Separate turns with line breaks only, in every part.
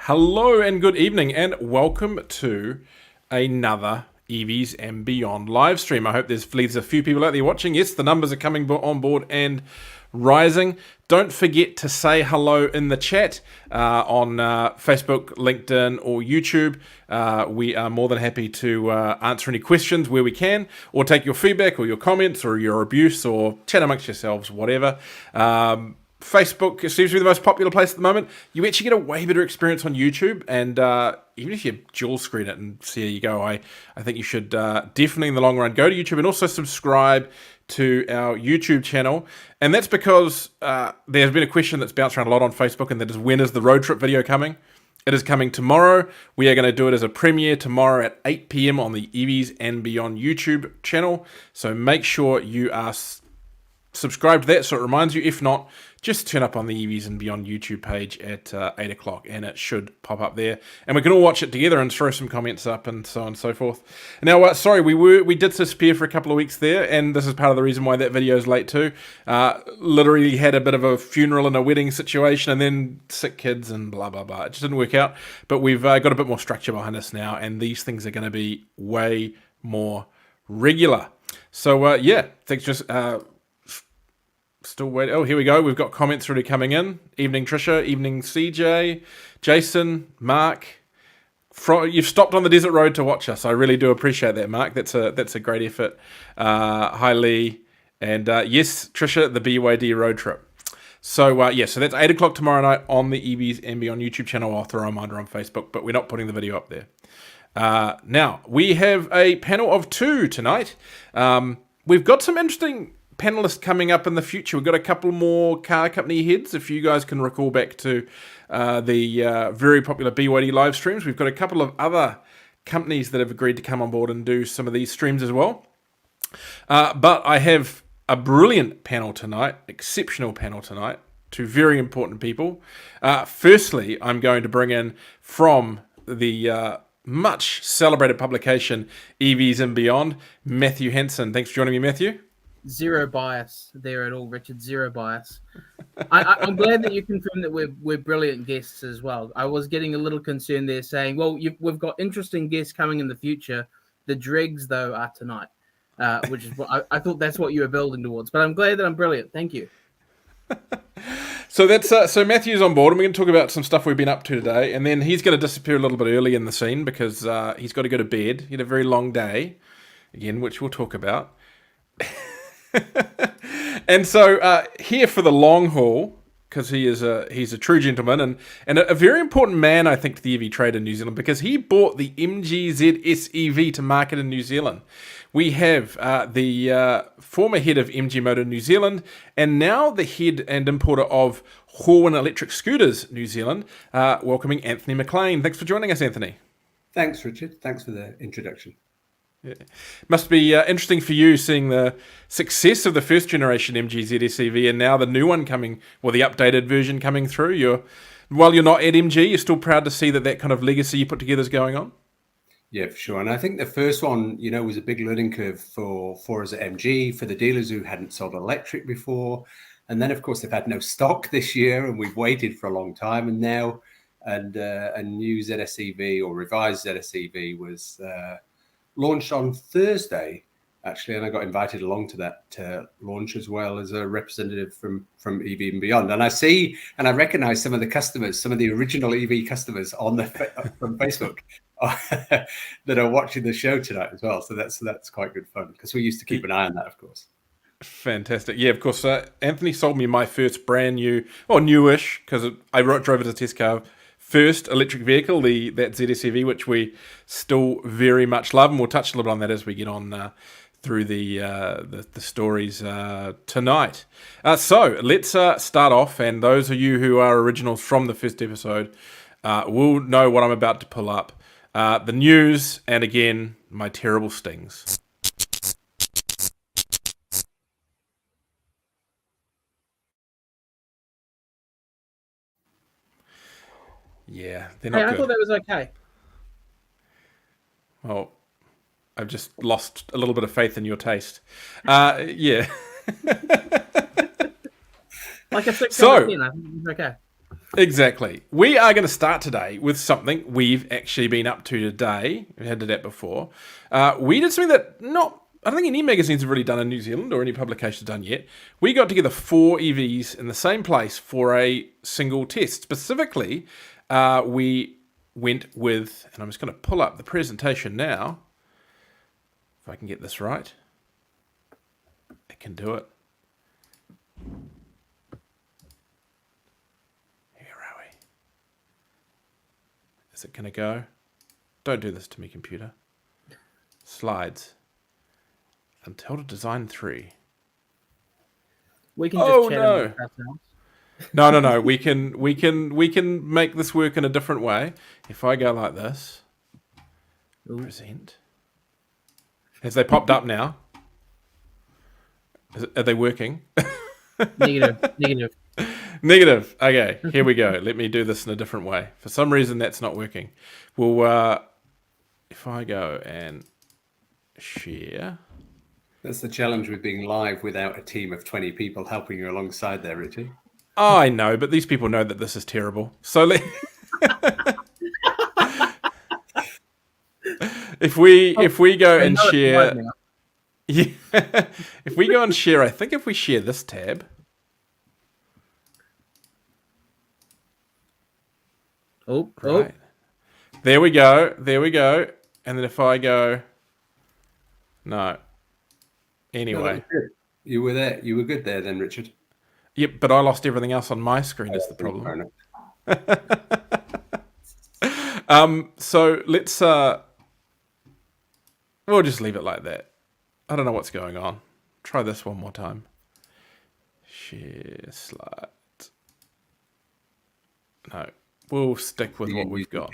Hello and good evening, and welcome to another EVs and Beyond live stream. I hope there's a few people out there watching. Yes, the numbers are coming on board and rising. Don't forget to say hello in the chat on Facebook, LinkedIn, or YouTube. We are more than happy to answer any questions where we can, or take your feedback, or your comments, or your abuse, or chat amongst yourselves, whatever. Facebook seems to be the most popular place at the moment. You actually get a way better experience on YouTube, and even if you dual screen it and see how you go, I think you should definitely in the long run go to YouTube and also subscribe to our YouTube channel. And that's because there's been a question that's bounced around a lot on Facebook, and that is, when is the road trip video coming? It is coming tomorrow. We are going to do it as a premiere tomorrow at 8 p.m. on the EVs and Beyond YouTube channel. So make sure you are subscribe to that so it reminds you. If not, just turn up on the EVs and Beyond YouTube page at 8 o'clock and it should pop up there. And we can all watch it together and throw some comments up and so on and so forth. Now, sorry, we did disappear for a couple of weeks there, and this is part of the reason why that video is late too. Literally had a bit of a funeral and a wedding situation, and then sick kids and blah, blah, blah. It just didn't work out. But we've got a bit more structure behind us now, and these things are going to be way more regular. So, yeah, thanks. Just still waiting. Oh, here we go. We've got comments already coming in. Evening, Trisha. Evening, CJ. Jason. Mark. You've stopped on the desert road to watch us. I really do appreciate that, Mark. That's a great effort. Hi, Lee. And yes, Trisha, the BYD road trip. So, yeah, so that's 8 o'clock tomorrow night on the EVs and Beyond YouTube channel. I'll throw a reminder on Facebook, but we're not putting the video up there. Now, we have a panel of two tonight. We've got some interesting panelists coming up in the future. We've got a couple more car company heads. If you guys can recall back to the very popular BYD live streams, we've got a couple of other companies that have agreed to come on board and do some of these streams as well. But I have a brilliant panel tonight, exceptional panel tonight, two very important people. Firstly, I'm going to bring in from the much celebrated publication EVs and Beyond, Matthew Hansen. Thanks for joining me, Matthew.
Zero bias there at all, Richard. Zero bias. I'm glad that you confirmed that we're brilliant guests as well. I was getting a little concerned there, saying, "Well, we've got interesting guests coming in the future. The dregs, though, are tonight," which is what I thought that's what you were building towards. But I'm glad that I'm brilliant. Thank you.
So that's so Matthew's on board, and we're going to talk about some stuff we've been up to today, and then he's going to disappear a little bit early in the scene because he's got to go to bed. He had a very long day, again, which we'll talk about. And so here for the long haul, because he's a true gentleman and a very important man, I think, to the EV trade in New Zealand, because he brought the MGZ SEV to market in New Zealand. We have the former head of MG Motor New Zealand, and now the head and importer of Horwin electric scooters New Zealand, welcoming Anthony MacLean. Thanks for joining us, Anthony.
Thanks, Richard. Thanks for the introduction.
Yeah. Must be interesting for you seeing the success of the first generation MG ZSEV and now the new one coming, or the updated version coming through. While you're not at MG, you're still proud to see that kind of legacy you put together is going on?
Yeah, for sure. And I think the first one, was a big learning curve for us at MG, for the dealers who hadn't sold electric before. And then, of course, they've had no stock this year, and we've waited for a long time. And now a new ZSEV or revised ZSEV was launched on Thursday, actually, and I got invited along to that launch as well as a representative from EV and Beyond. And I recognize some of the customers, some of the original EV customers from Facebook that are watching the show tonight as well. So that's quite good fun, because we used to keep an eye on that, of course.
Fantastic. Yeah, of course. Anthony sold me my first brand new, or newish, because I drove it as a test car, first electric vehicle, that ZSEV, which we still very much love, and we'll touch a little bit on that as we get on through the stories tonight. So let's start off, and those of you who are originals from the first episode will know what I'm about to pull up. The news, and again, my terrible stings. Yeah, they're not good.
I thought that was okay.
Well, I've just lost a little bit of faith in your taste. Yeah.
Like a 6 out of 10, I think it's okay.
Exactly. We are going to start today with something we've actually been up to today. We had that before. We did something that I don't think any magazines have really done in New Zealand or any publications done yet. We got together 4 EVs in the same place for a single test. Specifically, we went with, and I'm just going to pull up the presentation now. If I can get this right. I can do it. Is it going to go? Don't do this to me, computer. Slides. Until to design 3.
We can just chat
no.
about ourselves.
No. We can make this work in a different way. If I go like this. Ooh. Present. Has they popped up now? Are they working?
Negative.
Negative. Okay, here we go. Let me do this in a different way. For some reason, that's not working. Well, if I go and share.
That's the challenge with being live without a team of 20 people helping you alongside there, Richie.
Oh, I know, but these people know that this is terrible. So if we go and share. Yeah, if we go and share, I think if we share this tab. Right. There we go. And then if I go, no. Anyway,
you were there. You were good there, then, Richard.
Yep, but I lost everything else on my screen. Is the problem? So let's. We'll just leave it like that. I don't know what's going on. Try this one more time. Share slide. No. We'll stick with what we've got.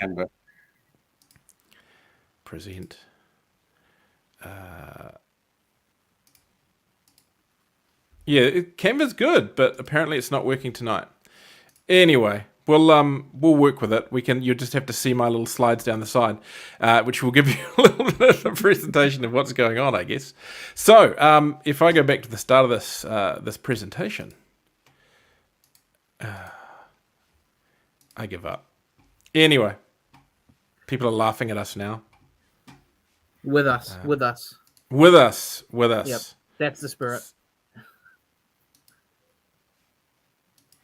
Present. Yeah, Canva's good, but apparently it's not working tonight. Anyway, we'll work with it. You just have to see my little slides down the side, which will give you a little bit of a presentation of what's going on, I guess. So, if I go back to the start of this presentation. I give up. Anyway, people are laughing at us now.
With us.
Yep,
that's the spirit.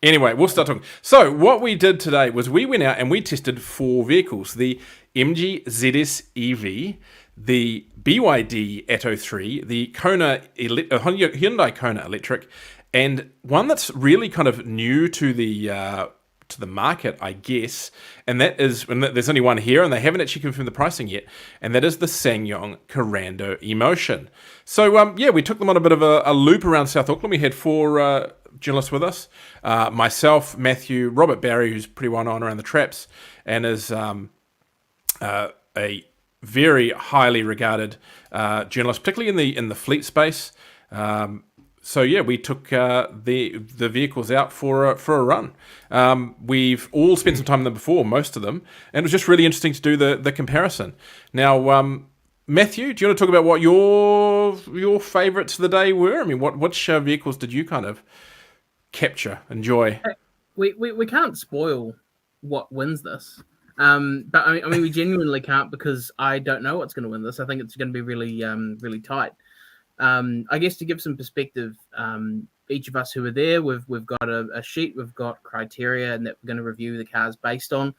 Anyway, we'll start talking. So what we did today was we went out and we tested 4 vehicles. The MG ZS EV, the BYD Atto 3, the Hyundai Kona Electric, and one that's really kind of new to the market, I guess, and that is, and there's only one here, and they haven't actually confirmed the pricing yet, and that is the Ssangyong Korando E-Motion. So, we took them on a bit of a loop around South Auckland. We had 4 journalists with us, myself, Matthew, Robert Barry, who's pretty well known around the traps, and is a very highly regarded journalist, particularly in the fleet space. So we took the vehicles out for a run. We've all spent some time in them before, most of them, and it was just really interesting to do the comparison. Now, Matthew, do you want to talk about what your favourites of the day were? I mean, which vehicles did you kind of capture, enjoy?
We can't spoil what wins this, but I mean we genuinely can't, because I don't know what's going to win this. I think it's going to be really tight. I guess to give some perspective, each of us who are there, we've got a sheet, we've got criteria, and that we're going to review the cars based on.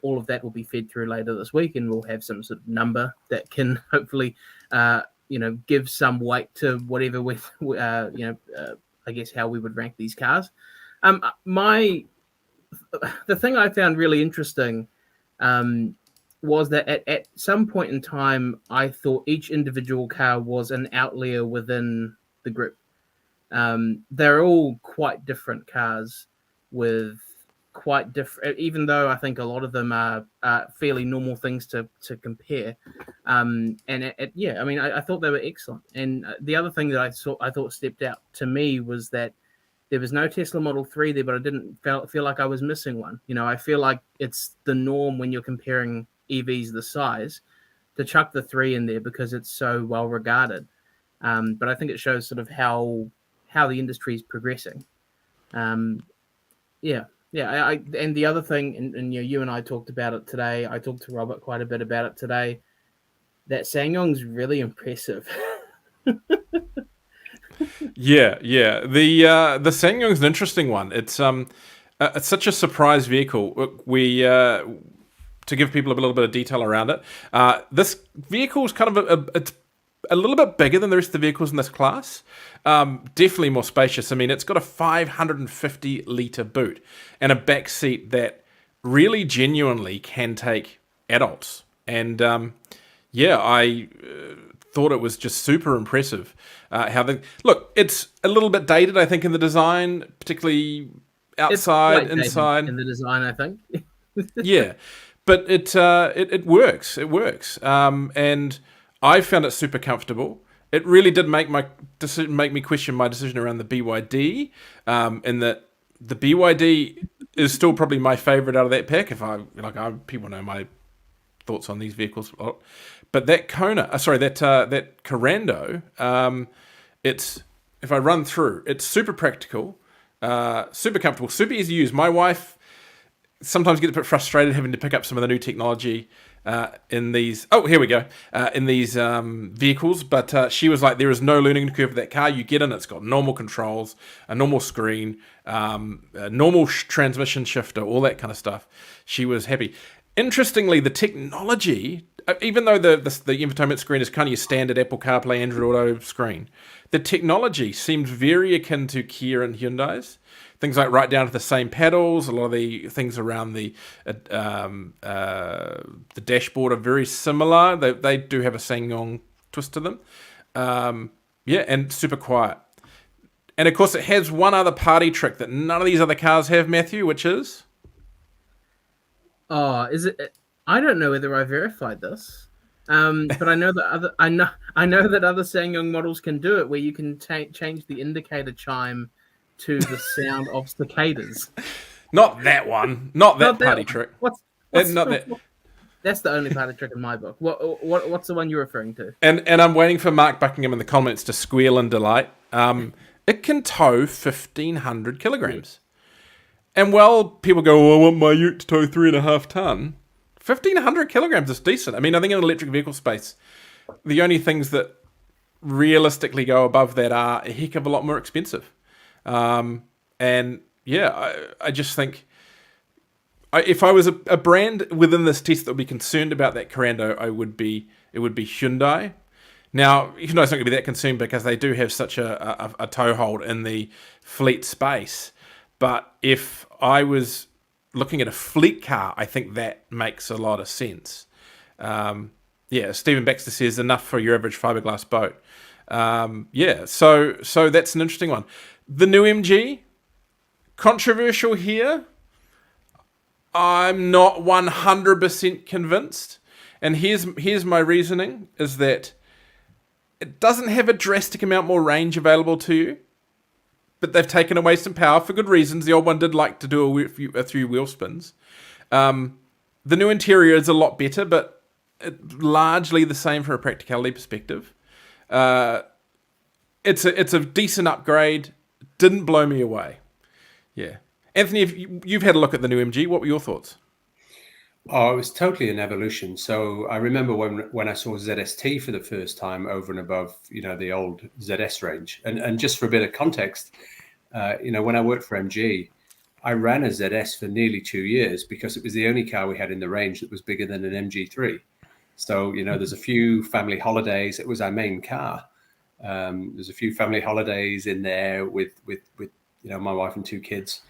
All of that will be fed through later this week, and we'll have some sort of number that can hopefully, give some weight to whatever I guess how we would rank these cars. The thing I found really interesting, was that at some point in time, I thought each individual car was an outlier within the group. They're all quite different cars with quite different, even though I think a lot of them are fairly normal things to compare. I thought they were excellent. And the other thing that I thought stepped out to me was that there was no Tesla Model 3 there, but I didn't feel like I was missing one. I feel like it's the norm when you're comparing EVs the size to chuck the 3 in there because it's so well regarded. But I think it shows sort of how the industry is progressing. Yeah, and the other thing, and you and I talked about it today. I talked to Robert quite a bit about it today. That Sangyong's really impressive.
Yeah, yeah. The Sangyong's an interesting one. It's such a surprise vehicle. Look, we to give people a little bit of detail around it. This vehicle is kind of it's a little bit bigger than the rest of the vehicles in this class. Definitely more spacious. I mean, it's got a 550 litre boot and a back seat that really genuinely can take adults. And I thought it was just super impressive. How they look. It's a little bit dated, I think, in the design, particularly outside,
It's quite
inside.
in the design, I think.
Yeah, but it works. It works. And I found it super comfortable. It really did make me question my decision around the BYD. In that the BYD is still probably my favorite out of that pack. People know my thoughts on these vehicles a lot. But that Kona, that Korando, it's, if I run through, it's super practical, super comfortable, super easy to use. My wife sometimes gets a bit frustrated having to pick up some of the new technology in these. Oh, here we go. In these vehicles, but she was like, "There is no learning curve for that car. You get in, it's got normal controls, a normal screen, a normal transmission shifter, all that kind of stuff." She was happy. Interestingly, the technology, even though the infotainment screen is kind of your standard Apple CarPlay, Android Auto screen, the technology seems very akin to Kia and Hyundai's. Things like right down to the same pedals. A lot of the things around the dashboard are very similar. They do have a Ssangyong twist to them. And super quiet. And of course, it has one other party trick that none of these other cars have, Matthew, which is...
Oh, is it? I don't know whether I verified this, but I know that I know that other Ssangyong models can do it, where you can change the indicator chime to the sound of cicadas.
Not that one. Not that party trick.
What's
not that.
That's the only party trick in my book. What's the one you're referring to?
And I'm waiting for Mark Buckingham in the comments to squeal in delight. It can tow 1,500 kilograms. And while people go, "Oh, I want my ute to tow 3.5 ton," 1,500 kilograms is decent. I mean, I think in electric vehicle space, the only things that realistically go above that are a heck of a lot more expensive. I just think if I was a brand within this test that would be concerned about that Korando, it would be Hyundai. Now, Hyundai's not going to be that concerned because they do have such a toehold in the fleet space. But if I was looking at a fleet car, I think that makes a lot of sense. Stephen Baxter says enough for your average fiberglass boat. So that's an interesting one. The new MG, controversial here. I'm not 100% convinced. And here's my reasoning, is that it doesn't have a drastic amount more range available to you. But they've taken away some power for good reasons. The old one did like to do a few wheel spins. The new interior is a lot better, but largely the same from a practicality perspective. It's a decent upgrade. Didn't blow me away. Yeah. Anthony, if you've had a look at the new MG, what were your thoughts?
Oh, it was totally an evolution. So I remember when I saw ZST for the first time over and above, the old ZS range. And just for a bit of context, when I worked for MG, I ran a ZS for nearly 2 years because it was the only car we had in the range that was bigger than an MG3. So, there's a few family holidays. It was our main car. There's a few family holidays in there with my wife and 2 kids.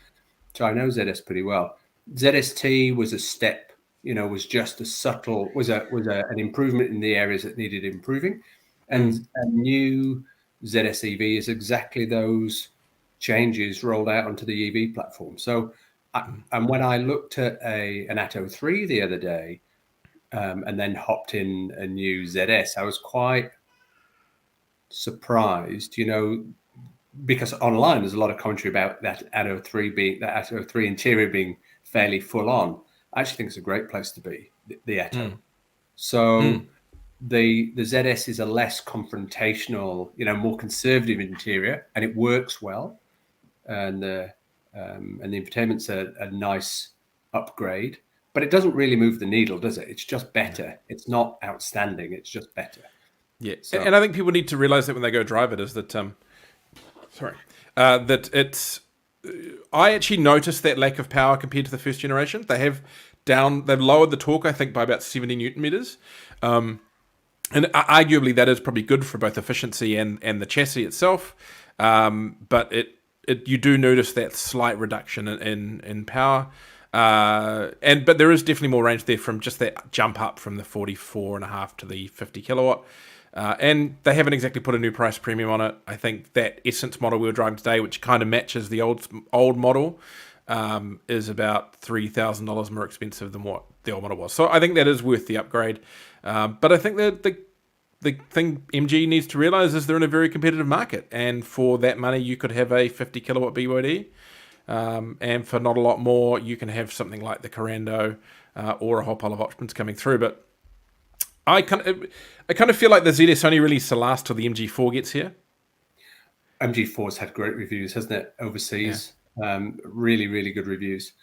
So I know ZS pretty well. ZST was a step. Was just an improvement in the areas that needed improving. And a new ZS EV is exactly those changes rolled out onto the EV platform. So, and when I looked at an Atto 3 the other day, and then hopped in a new ZS, I was quite surprised, because online there's a lot of commentary about that Atto 3 interior being fairly full on. I actually think it's a great place to be, the Atto. So the ZS is a less confrontational, more conservative interior, and it works well. And and the infotainment's a nice upgrade, but it doesn't really move the needle, does it? It's just better. It's not outstanding. It's just better.
Yeah,
So,
and I think people need to realize that when they go drive it is that, that it's. I actually noticed that lack of power compared to the first generation. They've lowered the torque, I think, by about 70 newton meters. And arguably that is probably good for both efficiency and the chassis itself. But you do notice that slight reduction in power. But there is definitely more range there from just that jump up from the 44.5 to the 50 kilowatt. And they haven't exactly put a new price premium on it. I think that Essence model we were driving today, which kind of matches the old model, is about $3,000 more expensive than what the old model was. So I think that is worth the upgrade. But I think that the thing MG needs to realize is they're in a very competitive market. And for that money, you could have a 50 kilowatt BYD. And for not a lot more, you can have something like the Korando or a whole pile of options coming through. But I kind of feel like the ZS only really to last till the MG4 gets here.
MG4's had great reviews, hasn't it? Overseas, really, really good reviews.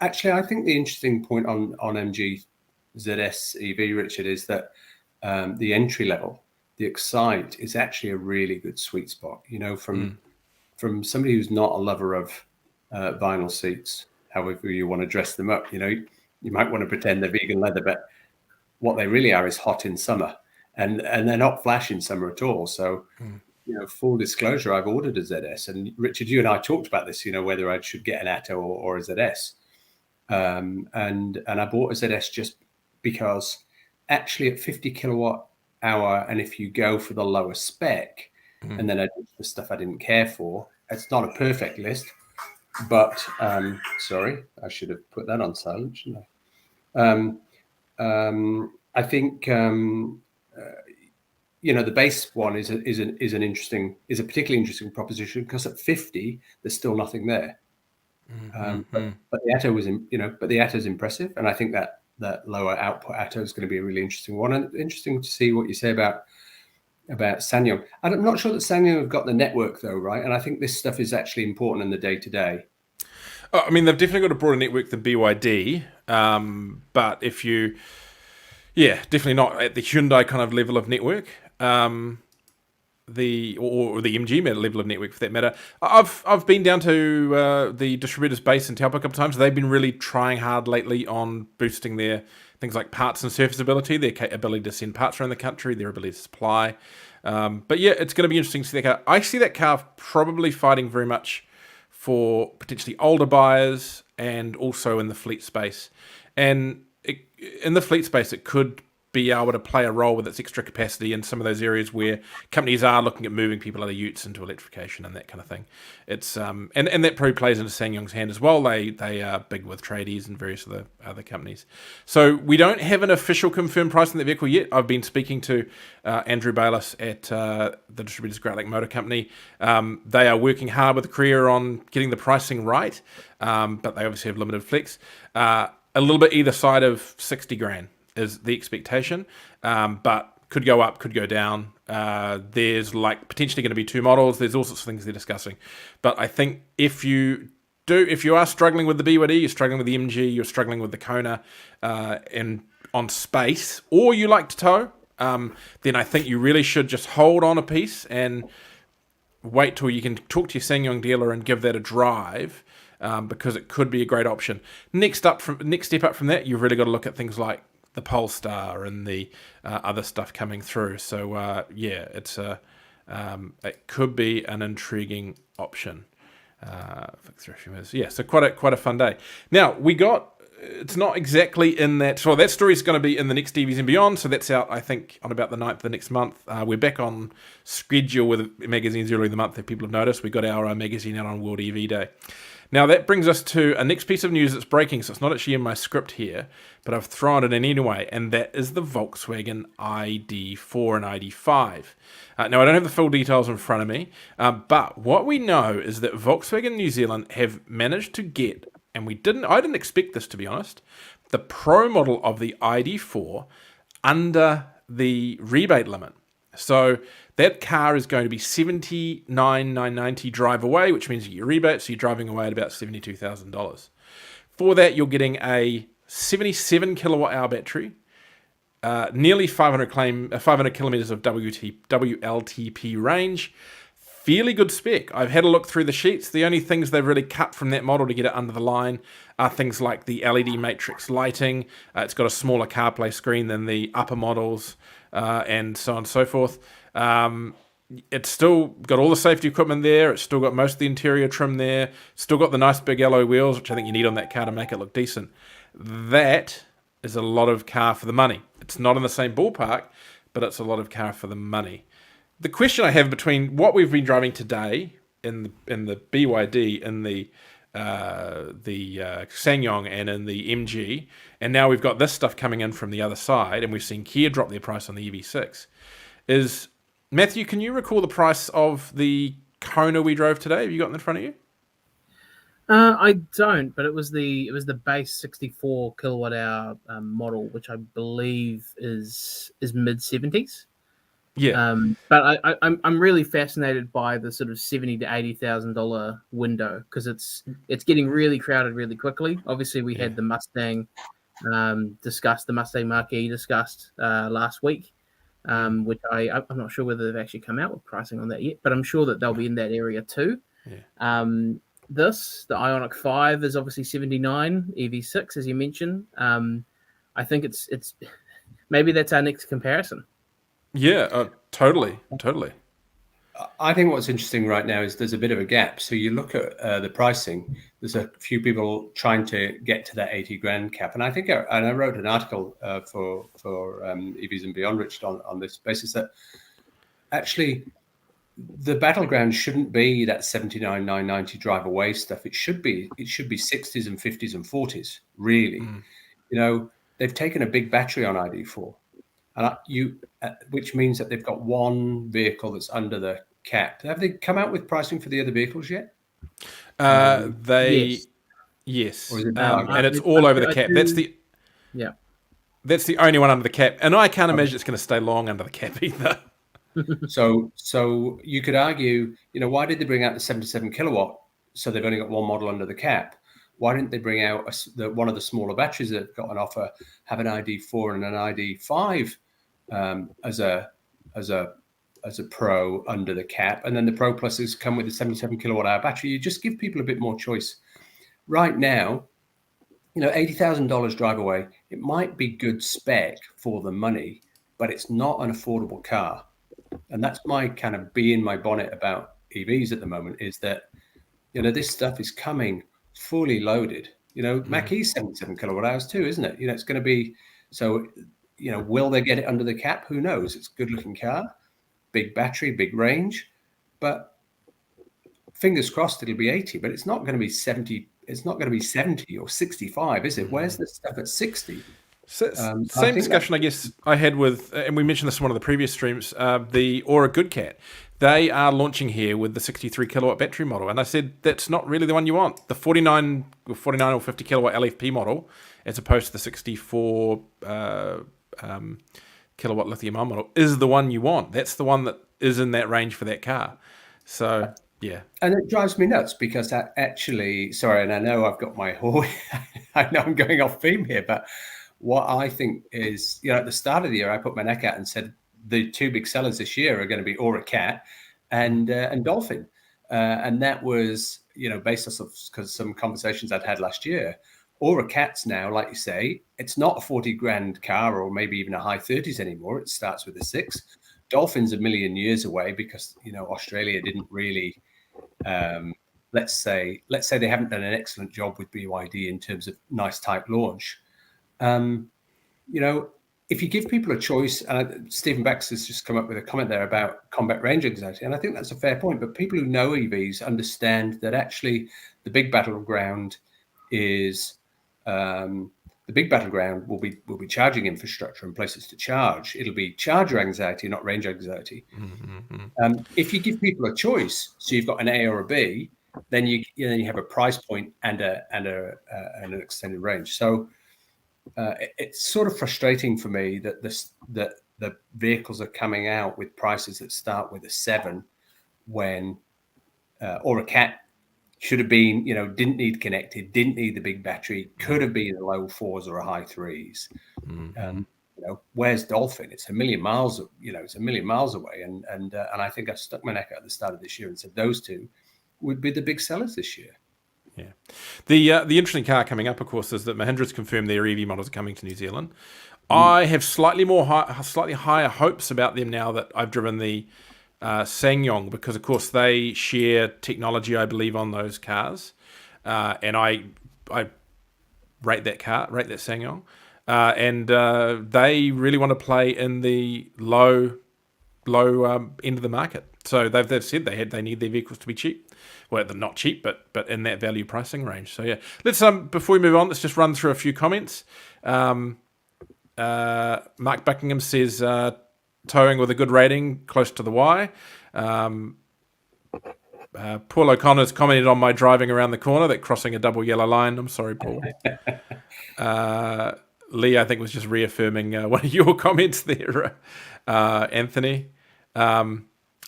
Actually, I think the interesting point on MG ZS EV, Richard, is that the entry level, the Excite, is actually a really good sweet spot. You know, from somebody who's not a lover of vinyl seats, however you want to dress them up. You know, you might want to pretend they're vegan leather, but what they really are is hot in summer, and they're not flash in summer at all. So, you know, full disclosure, I've ordered a ZS, and Richard, you and I talked about this. You know, whether I should get an Atto or a ZS, and I bought a ZS just because, actually, at 50 kilowatt hour, and if you go for the lower spec, and then I did the stuff I didn't care for, it's not a perfect list. But sorry, I should have put that on silent, shouldn't I? I think you know, the base one is a particularly interesting proposition because at 50 there's still nothing there. But the Atto the Atto is impressive, and I think that lower output Atto is going to be a really interesting one. And interesting to see what you say about Ssangyong. I'm not sure that Ssangyong have got the network though, right? And I think this stuff is actually important in the day to day.
I mean, they've definitely got a broader network than BYD, but definitely not at the Hyundai kind of level of network, or the MG level of network for that matter. I've been down to the distributor's base in Taupo a couple of times. They've been really trying hard lately on boosting their things like parts and serviceability, their ability to send parts around the country, their ability to supply. But yeah, it's going to be interesting to see that car. I see that car probably fighting very much for potentially older buyers and also in the fleet space. And in the fleet space, it could be able to play a role with its extra capacity in some of those areas where companies are looking at moving people out of utes into electrification and that kind of thing. It's and that probably plays into Sangyong's hand as well. They are big with tradies and various other companies. So we don't have an official confirmed price on that vehicle yet. I've been speaking to Andrew Bayless at the distributor's Great Lake Motor Company. They are working hard with Korea on getting the pricing right, but they obviously have limited flex. A little bit either side of 60 grand is the expectation, but could go up, could go down. There's like potentially going to be two models. There's all sorts of things they're discussing. But I think if you are struggling with the BYD, you're struggling with the MG, you're struggling with the Kona, and on space, or you like to tow, then I think you really should just hold on a piece and wait till you can talk to your Ssangyong dealer and give that a drive. Because it could be a great option. Next step up from that, you've really got to look at things like the Polestar and the other stuff coming through. So it's it could be an intriguing option. So quite a fun day. Now it's not exactly in that. So that story is going to be in the next EVs and Beyond. So that's out, I think, on about the 9th of the next month. We're back on schedule with magazines early in the month. If people have noticed, we got our magazine out on World EV Day. Now, that brings us to a next piece of news that's breaking, so it's not actually in my script here, but I've thrown it in anyway, and that is the Volkswagen ID4 and ID5. Now, I don't have the full details in front of me, but what we know is that Volkswagen New Zealand have managed to get, and I didn't expect this to be honest, the Pro model of the ID4 under the rebate limit. So That car is going to be $79,990 drive away, which means you get your rebate, so you're driving away at about $72,000. For that, you're getting a 77 kilowatt hour battery, nearly 500 kilometers of WLTP range. Fairly good spec. I've had a look through the sheets. The only things they've really cut from that model to get it under the line are things like the LED matrix lighting. It's got a smaller CarPlay screen than the upper models, and so on and so forth. It's still got all the safety equipment there. It's still got most of the interior trim there. Still got the nice big alloy wheels, which I think you need on that car to make it look decent. That is a lot of car for the money. It's not in the same ballpark, but it's a lot of car for the money. The question I have between what we've been driving today in the BYD, in the Ssangyong, and in the MG, and now we've got this stuff coming in from the other side, and we've seen Kia drop their price on the EV6, is, Matthew, can you recall the price of the Kona we drove today? Have you got it in front of you?
I don't, but it was the base 64 kilowatt hour model, which I believe is mid 70s.
Yeah.
But I'm really fascinated by the sort of $70,000 to $80,000 window, because it's getting really crowded really quickly. Obviously, we had the Mustang discussed, the Mustang Mach-E discussed last week, which I'm not sure whether they've actually come out with pricing on that yet, but I'm sure that they'll be in that area too.
Yeah.
The Ioniq 5 is obviously 79 EV6, as you mentioned. I think it's maybe that's our next comparison.
Yeah, totally.
I think what's interesting right now is there's a bit of a gap. So you look at the pricing. There's a few people trying to get to that 80 grand cap, and I think I wrote an article for EVs and Beyond, Richard, on this basis that actually the battleground shouldn't be that 79,990 drive away stuff. It should be 60s and 50s and 40s. Really, they've taken a big battery on ID4. Which means that they've got one vehicle that's under the cap. Have they come out with pricing for the other vehicles yet?
Yes.
Or is it
And it's all over the cap. That's the only one under the cap, and I can't imagine it's going to stay long under the cap either.
So you could argue, why did they bring out the 77 kilowatt? So they've only got one model under the cap. Why didn't they bring out one of the smaller batteries that have got an offer, have an ID4 and an ID5 as a Pro under the cap, and then the Pro Pluses come with a 77 kilowatt hour battery? You just give people a bit more choice. Right now, $80,000 drive away, it might be good spec for the money, but it's not an affordable car. And that's my kind of bee in my bonnet about EVs at the moment, is that, this stuff is coming fully loaded. Mach-E's 77 kilowatt hours too, isn't it? It's going to be, so, will they get it under the cap? Who knows? It's a good looking car, big battery, big range, but fingers crossed it'll be 80, but it's not going to be 70. It's not going to be 70 or 65, is it? Where's the stuff at 60?
Same discussion, I guess, I had with, and we mentioned this in one of the previous streams, the Aura Good Cat. They are launching here with the 63 kilowatt battery model, and I said that's not really the one you want. The 49 or 50 kilowatt LFP model, as opposed to the 64 kilowatt lithium ion model, is the one you want. That's the one that is in that range for that car. So yeah,
and it drives me nuts because that actually, sorry, and I know I've got my I know I'm going off theme here, but what I think is, at the start of the year, I put my neck out and said the two big sellers this year are going to be Aura Cat and Dolphin, and that was based off of some conversations I'd had last year. Aura Cat's now, like you say, it's not a 40 grand car or maybe even a high 30s anymore. It starts with a 6. Dolphin's a million years away because Australia didn't really. Let's say they haven't done an excellent job with BYD in terms of nice type launch. If you give people a choice, and Stephen Baxter's just come up with a comment there about combat range anxiety, and I think that's a fair point, but people who know EVs understand that actually the big battleground is will be charging infrastructure and places to charge. It'll be charger anxiety, not range anxiety.
Mm-hmm.
If you give people a choice, so you've got an A or a B, then you have a price point and an extended range. So it's sort of frustrating for me that the vehicles are coming out with prices that start with a 7 when, or a cat should have been, didn't need connected, didn't need the big battery, could have been a low 4s or a high 3s. Where's Dolphin? It's a million miles, it's a million miles away. And I think I stuck my neck out at the start of this year and said those two would be the big sellers this year.
Yeah. The interesting car coming up, of course, is that Mahindra's confirmed their EV models are coming to New Zealand. I have slightly higher hopes about them now that I've driven the Ssangyong, because, of course, they share technology, I believe, on those cars. And I rate that Ssangyong. And they really want to play in the low end of the market. So they've said they need their vehicles to be cheap. Well, they're not cheap, but in that value pricing range. So yeah, let's before we move on, let's just run through a few comments. Mark Buckingham says towing with a good rating, close to the Y. Paul O'Connor's commented on my driving around the corner, that crossing a double yellow line. I'm sorry, Paul. Lee, I think, was just reaffirming one of your comments there, Anthony.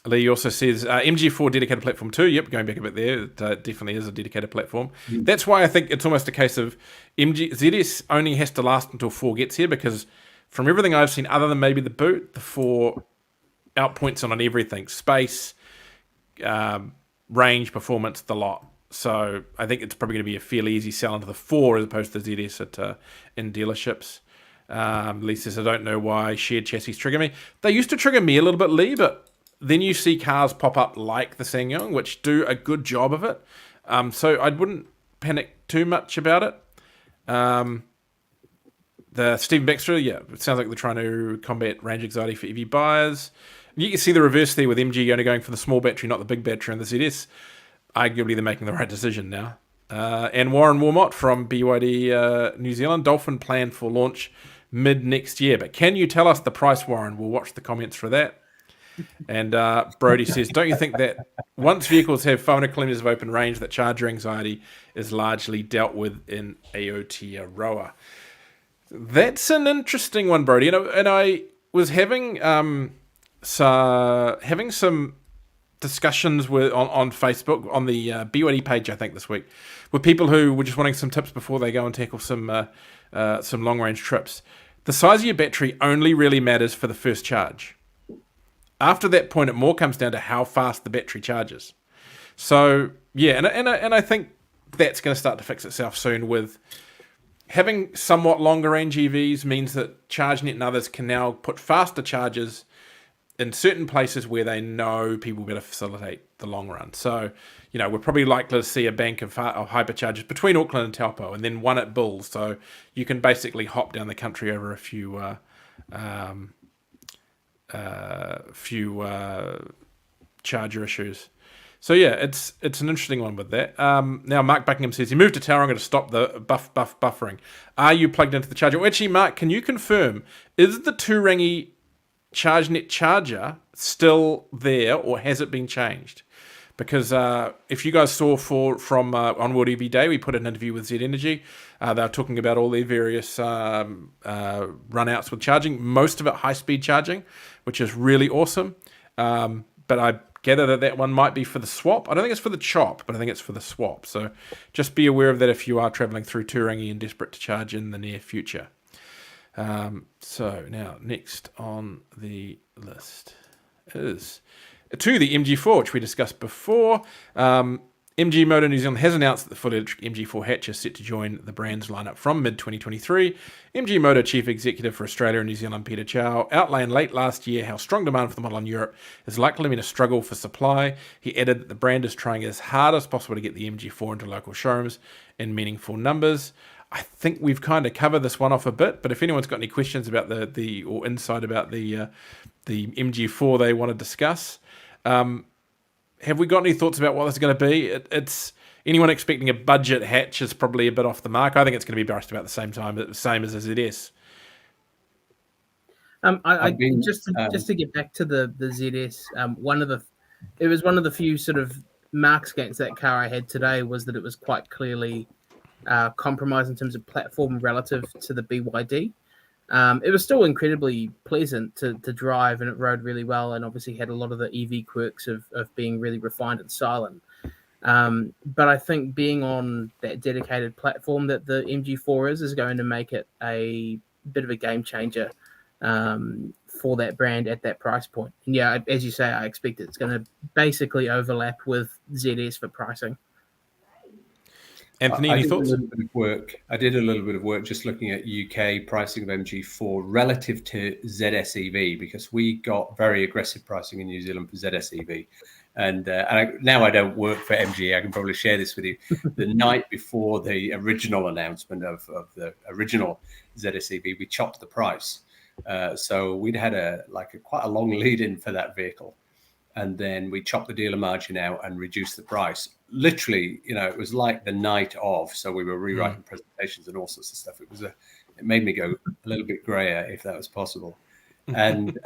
Lee also says MG4 dedicated platform too. Yep, going back a bit there, it definitely is a dedicated platform. That's why I think it's almost a case of ZS only has to last until 4 gets here, because from everything I've seen, other than maybe the boot, the 4 outpoints on everything: space, range, performance, the lot. So I think it's probably going to be a fairly easy sell into the 4 as opposed to ZS in dealerships. Lee says, I don't know why shared chassis trigger me. They used to trigger me a little bit, Lee, but then you see cars pop up like the Ssangyong, which do a good job of it. So I wouldn't panic too much about it. The Stephen Baxter, yeah, it sounds like they're trying to combat range anxiety for EV buyers. You can see the reverse there with MG only going for the small battery, not the big battery on the ZS. Arguably, they're making the right decision now. And Warren Wilmot from BYD New Zealand, Dolphin planned for launch mid next year. But can you tell us the price, Warren? We'll watch the comments for that. And Brody says, don't you think that once vehicles have 500 kilometers of open range, that charger anxiety is largely dealt with in Aotearoa? That's an interesting one, Brody. And I was having some discussions on Facebook, on the BYD page, I think, this week, with people who were just wanting some tips before they go and tackle some long-range trips. The size of your battery only really matters for the first charge. After that point, it more comes down to how fast the battery charges. So, yeah, and I think that's going to start to fix itself soon. With having somewhat longer range EVs means that ChargeNet and others can now put faster chargers in certain places where they know people will be able to facilitate the long run. So, we're probably likely to see a bank of hyperchargers between Auckland and Taupo, and then one at Bulls. So you can basically hop down the country over a few charger issues. So yeah, it's an interesting one with that. Now Mark Buckingham says, you moved to Tower, I'm going to stop the buffering. Are you plugged into the charger? Well, actually, Mark, can you confirm, is the Turangi ChargeNet charger still there, or has it been changed? Because if you guys saw from on World EV Day, we put an interview with Z Energy. They were talking about all their various runouts with charging, most of it high-speed charging, which is really awesome. But I gather that one might be for the swap. I don't think it's for the chop, but I think it's for the swap. So just be aware of that if you are travelling through Turangi and desperate to charge in the near future. So now, next on the list is to the MG4, which we discussed before. MG Motor New Zealand has announced that the fully electric MG4 hatch is set to join the brand's lineup from mid-2023. MG Motor Chief Executive for Australia and New Zealand, Peter Chow, outlined late last year how strong demand for the model in Europe is likely to mean a struggle for supply. He added that the brand is trying as hard as possible to get the MG4 into local showrooms in meaningful numbers. I think we've kind of covered this one off a bit, but if anyone's got any questions about the or insight about the MG4 they want to discuss, have we got any thoughts about what this is going to be? It's anyone expecting a budget hatch is probably a bit off the mark. I think it's going to be just about the same as a ZS.
Just to get back to the ZS, it was one of the few sort of marks against that car I had today was that it was quite clearly compromised in terms of platform relative to the BYD. It was still incredibly pleasant to drive, and it rode really well, and obviously had a lot of the EV quirks of being really refined and silent. But I think being on that dedicated platform that the MG4 is going to make it a bit of a game changer for that brand at that price point. And yeah, as you say, I expect it's going to basically overlap with ZS for pricing.
Anthony, any thoughts?
I did a little bit of work just looking at UK pricing of MG4 relative to ZS EV, because we got very aggressive pricing in New Zealand for ZS EV. And now I don't work for MG. I can probably share this with you. The night before the original announcement of the original ZS EV, we chopped the price. So we'd had quite a long lead in for that vehicle. And then we chopped the dealer margin out and reduced the price. Literally, it was like the night of. So we were rewriting presentations and all sorts of stuff. It made me go a little bit grayer, if that was possible. And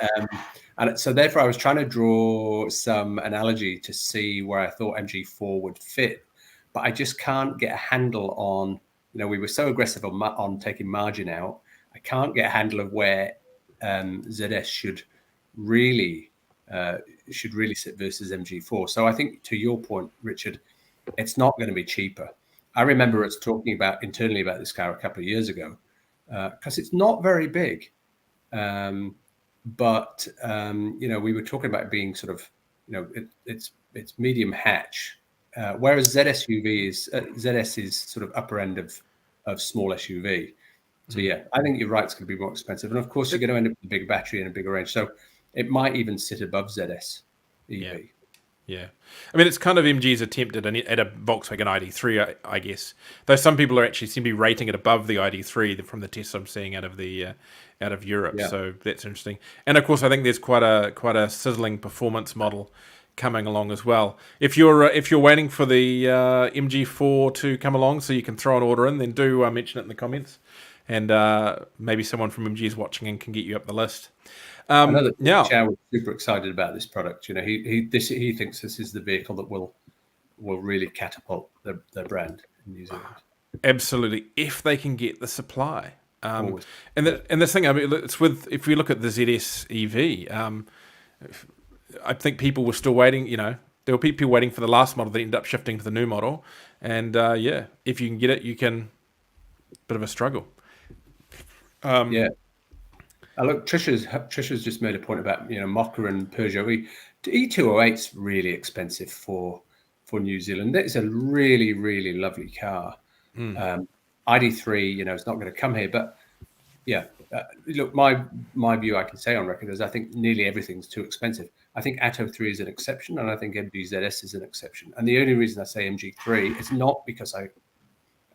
so therefore I was trying to draw some analogy to see where I thought MG4 would fit, but I just can't get a handle on, we were so aggressive on taking margin out. I can't get a handle of where ZS should really sit versus MG4. So I think, to your point, Richard, it's not going to be cheaper. I remember us talking internally about this car a couple of years ago, because it's not very big. But we were talking about it being sort of, it's medium hatch, whereas ZS is sort of upper end of small SUV. So yeah, I think you're right. It's going to be more expensive, and of course you're going to end up with a bigger battery and a bigger range. So it might even sit above ZS EV.
Yeah. I mean, it's kind of MG's attempt at a Volkswagen ID3, I guess. Though some people seem to be rating it above the ID3 from the tests I'm seeing out of Europe. Yeah. So that's interesting. And of course, I think there's quite a sizzling performance model coming along as well. If you're waiting for the MG4 to come along, so you can throw an order in, then do mention it in the comments, and maybe someone from MG is watching and can get you up the list.
I know that Chow was super excited about this product. He thinks this is the vehicle that will really catapult their brand in New Zealand.
Absolutely, if they can get the supply. And this thing, I mean, if we look at the ZS EV, I think people were still waiting. There were people waiting for the last model that ended up shifting to the new model, and if you can get it, you can. Bit of a struggle.
Look, Trisha's just made a point about Mocha and Peugeot. E208's really expensive for New Zealand. It's a really, really lovely car. ID3, it's not going to come here, but look, my view, I can say on record, is I think nearly everything's too expensive. I think Atto 3 is an exception, and I think MG-ZS is an exception. And the only reason I say MG3 is not because I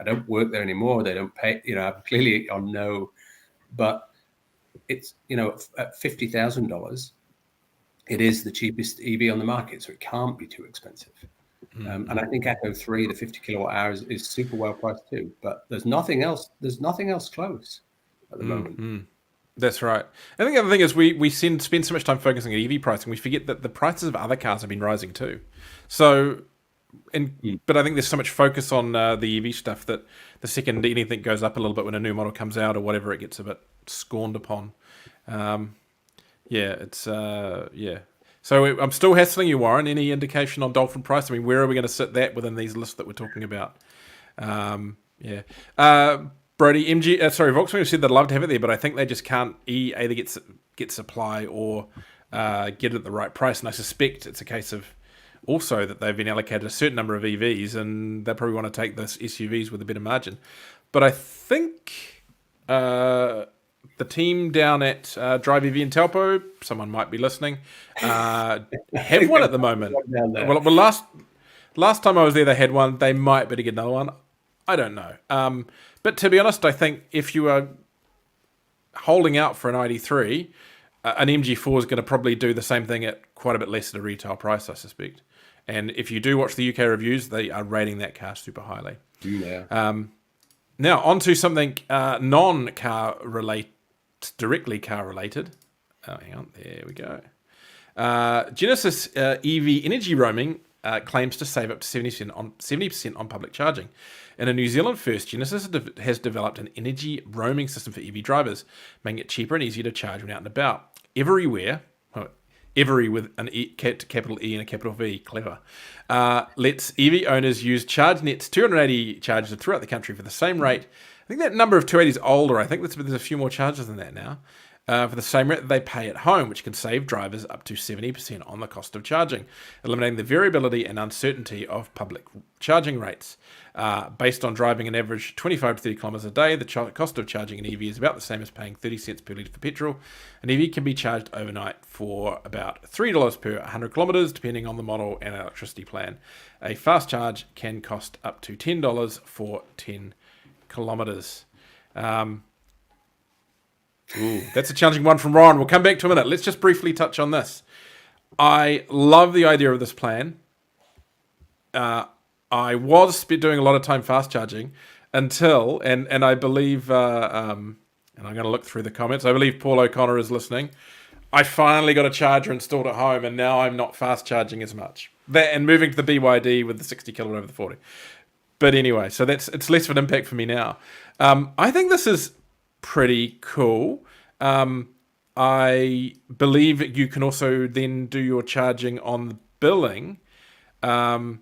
don't work there anymore. They don't pay. I'm clearly on no, but it's at $50,000, it is the cheapest EV on the market, so it can't be too expensive. And I think Atto 3, the 50 kilowatt hours, is super well priced too. But there's nothing else. There's nothing else close at the moment.
That's right. I think the other thing is we spend so much time focusing on EV pricing, we forget that the prices of other cars have been rising too. So, but I think there's so much focus on the EV stuff that the second anything goes up a little bit when a new model comes out or whatever, it gets a bit scorned upon. So I'm still hassling you, Warren. Any indication on Dolphin price? I mean, where are we going to sit that within these lists that we're talking about? Brody, Volkswagen said they'd love to have it there, but I think they just can't either get supply or get it at the right price. And I suspect it's a case of also that they've been allocated a certain number of EVs, and they probably want to take those SUVs with a better margin. But I think the team down at Drive EV in Taupo, someone might be listening, have one at the moment. Well, last time I was there, they had one. They might better get another one. I don't know. But to be honest, I think if you are holding out for an ID3, an MG4 is going to probably do the same thing at quite a bit less at a retail price, I suspect. And if you do watch the UK reviews, they are rating that car super highly.
Yeah.
Now, on to something non-car related, directly car related. Oh, hang on. There we go. Genesis EV energy roaming claims to save up to 70% on public charging. In a New Zealand first, Genesis has developed an energy roaming system for EV drivers, making it cheaper and easier to charge when out and about. Everywhere, every with an capital E and a capital V, clever, lets EV owners use ChargeNet's 280 chargers throughout the country for the same rate. I think that number of 280 is older. I think there's a few more chargers than that now. For the same rate that they pay at home, which can save drivers up to 70% on the cost of charging, eliminating the variability and uncertainty of public charging rates. Based on driving an average 25 to 30 kilometers a day, the cost of charging an EV is about the same as paying 30 cents per litre for petrol. An EV can be charged overnight for about $3 per 100 kilometers, depending on the model and electricity plan. A fast charge can cost up to $10 for 10 kilometers. Ooh, that's a challenging one from Ron. We'll come back to a minute. Let's just briefly touch on this. I love the idea of this plan. I was doing a lot of time fast charging until, and I believe, and I'm going to look through the comments, I believe Paul O'Connor is listening. I finally got a charger installed at home, and now I'm not fast charging as much. That and moving to the BYD with the 60 kilowatt over the 40. But anyway, so it's less of an impact for me now. I think this is pretty cool. I believe you can also then do your charging on the billing. But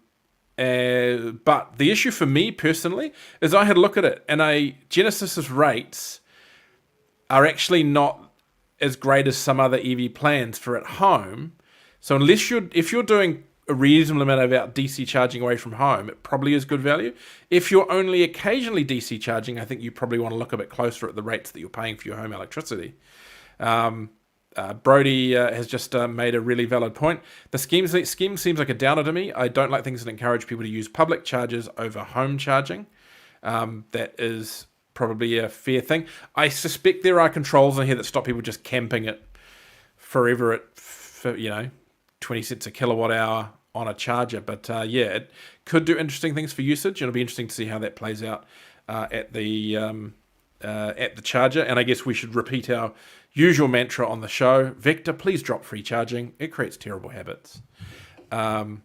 the issue for me personally is I had a look at it, and Genesis's rates are actually not as great as some other EV plans for at home. So if you're doing a reasonable amount of DC charging away from home, it probably is good value. If you're only occasionally DC charging, I think you probably want to look a bit closer at the rates that you're paying for your home electricity. Brody has just made a really valid point. The scheme seems like a downer to me. I don't like things that encourage people to use public chargers over home charging. That is probably a fair thing. I suspect there are controls in here that stop people just camping it forever at 20 cents a kilowatt hour on a charger. But it could do interesting things for usage. It'll be interesting to see how that plays out at the charger. And I guess we should repeat our usual mantra on the show. Vector, please drop free charging. It creates terrible habits. Will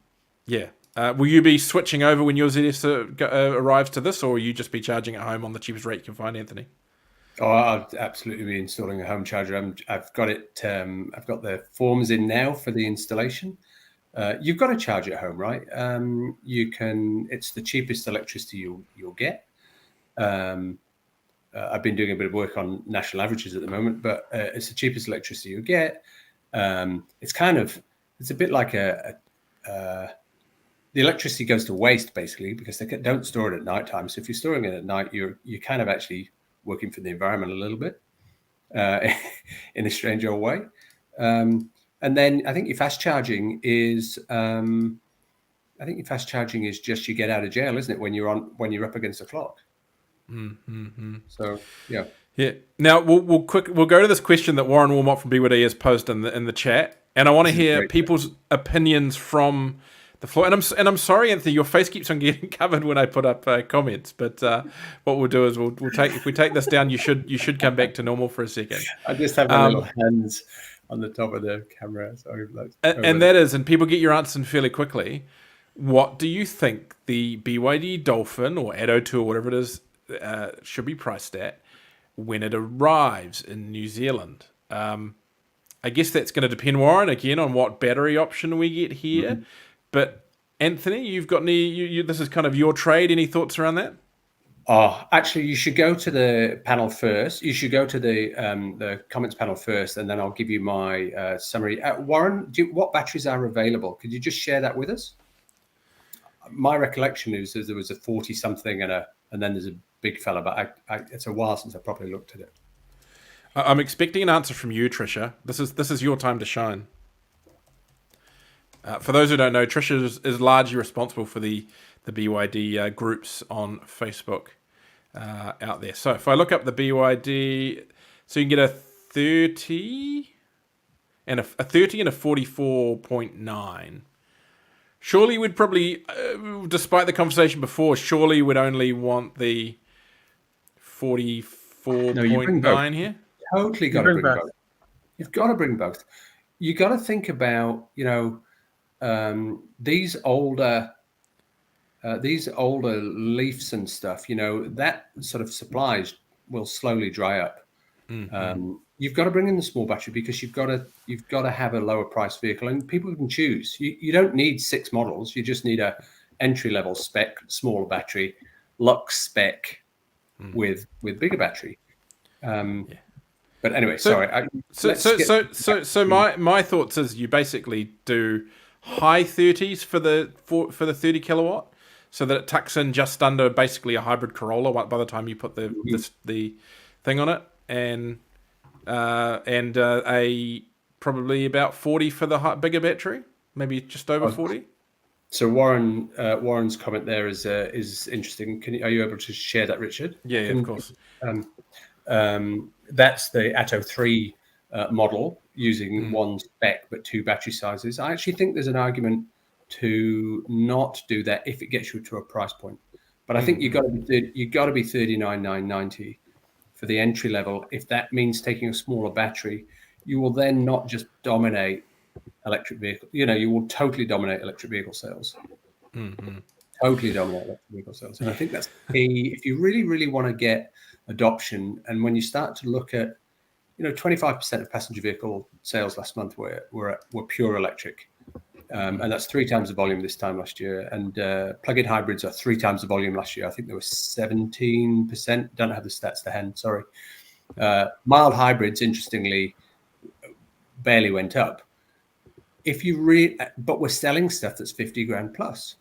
you be switching over when your ZS arrives to this, or will you just be charging at home on the cheapest rate you can find, Anthony?
Oh, I'll absolutely be installing a home charger. I've got it. I've got the forms in now for the installation. You've got a charger at home, right? You can. It's the cheapest electricity you'll get. I've been doing a bit of work on national averages at the moment, but it's the cheapest electricity you get. It's a bit like the electricity goes to waste basically because they don't store it at night time. So if you're storing it at night, you're kind of actually working for the environment a little bit in a strange old way. And then I think your fast charging is just you get out of jail, isn't it? When you're up against the clock. Mm-hmm. So yeah.
Now we'll go to this question that Warren Wilmot from BYD has posted in the chat, and I want to hear people's opinions from the floor. And I'm sorry, Anthony, your face keeps on getting covered when I put up comments. But what we'll do is if we take this down, you should come back to normal for a second.
I just have my little hands on the top of the camera. Sorry,
and people get your answers fairly quickly. What do you think the BYD Dolphin or Atto 2 or whatever it is should be priced at when it arrives in New Zealand? I guess that's going to depend, Warren, again on what battery option we get here. Mm-hmm. But Anthony, you've got any? This is kind of your trade. Any thoughts around that?
Oh, actually, you should go to the panel first. You should go to the comments panel first, and then I'll give you my summary. Warren, what batteries are available? Could you just share that with us? My recollection is there was a 40-something and then there's a big fella, but it's a while since I properly looked at it.
I'm expecting an answer from you, Trisha. This is your time to shine. For those who don't know, Trisha is largely responsible for the BYD groups on Facebook out there. So if I look up the BYD, so you can get a 30 and a 44.9. Surely we'd probably, despite the conversation before, surely we'd only want the 44.9 here.
Totally got to bring both. You've got to bring both. You got to think about, these older Leafs and stuff, that sort of supplies will slowly dry up. You've got to bring in the small battery because you've got to have a lower price vehicle, and people can choose. You don't need 6 models. You just need a entry level spec, smaller battery, Lux spec with bigger battery. But anyway, sorry.
So my thoughts is you basically do high 30s for the 30 kilowatt, so that it tucks in just under basically a hybrid Corolla by the time you put the thing on it, and a probably about 40 for the bigger battery, maybe just over 40.
So Warren's comment there is interesting. Are you able to share that, Richard?
Yeah, of course.
That's the Atto 3 model using one spec but 2 battery sizes. I actually think there's an argument to not do that if it gets you to a price point. But I think you've got to be 39,990 for the entry level. If that means taking a smaller battery, you will then not just dominate electric vehicle. You will totally dominate electric vehicle sales. Totally dominate electric vehicle sales. And I think that's key if you really, really want to get adoption. And when you start to look at, 25% of passenger vehicle sales last month were pure electric. And that's 3 times the volume this time last year. And plug-in hybrids are 3 times the volume last year. I think there was 17%. Don't have the stats to hand, sorry. Mild hybrids, interestingly, barely went up. But we're selling stuff that's 50 grand plus.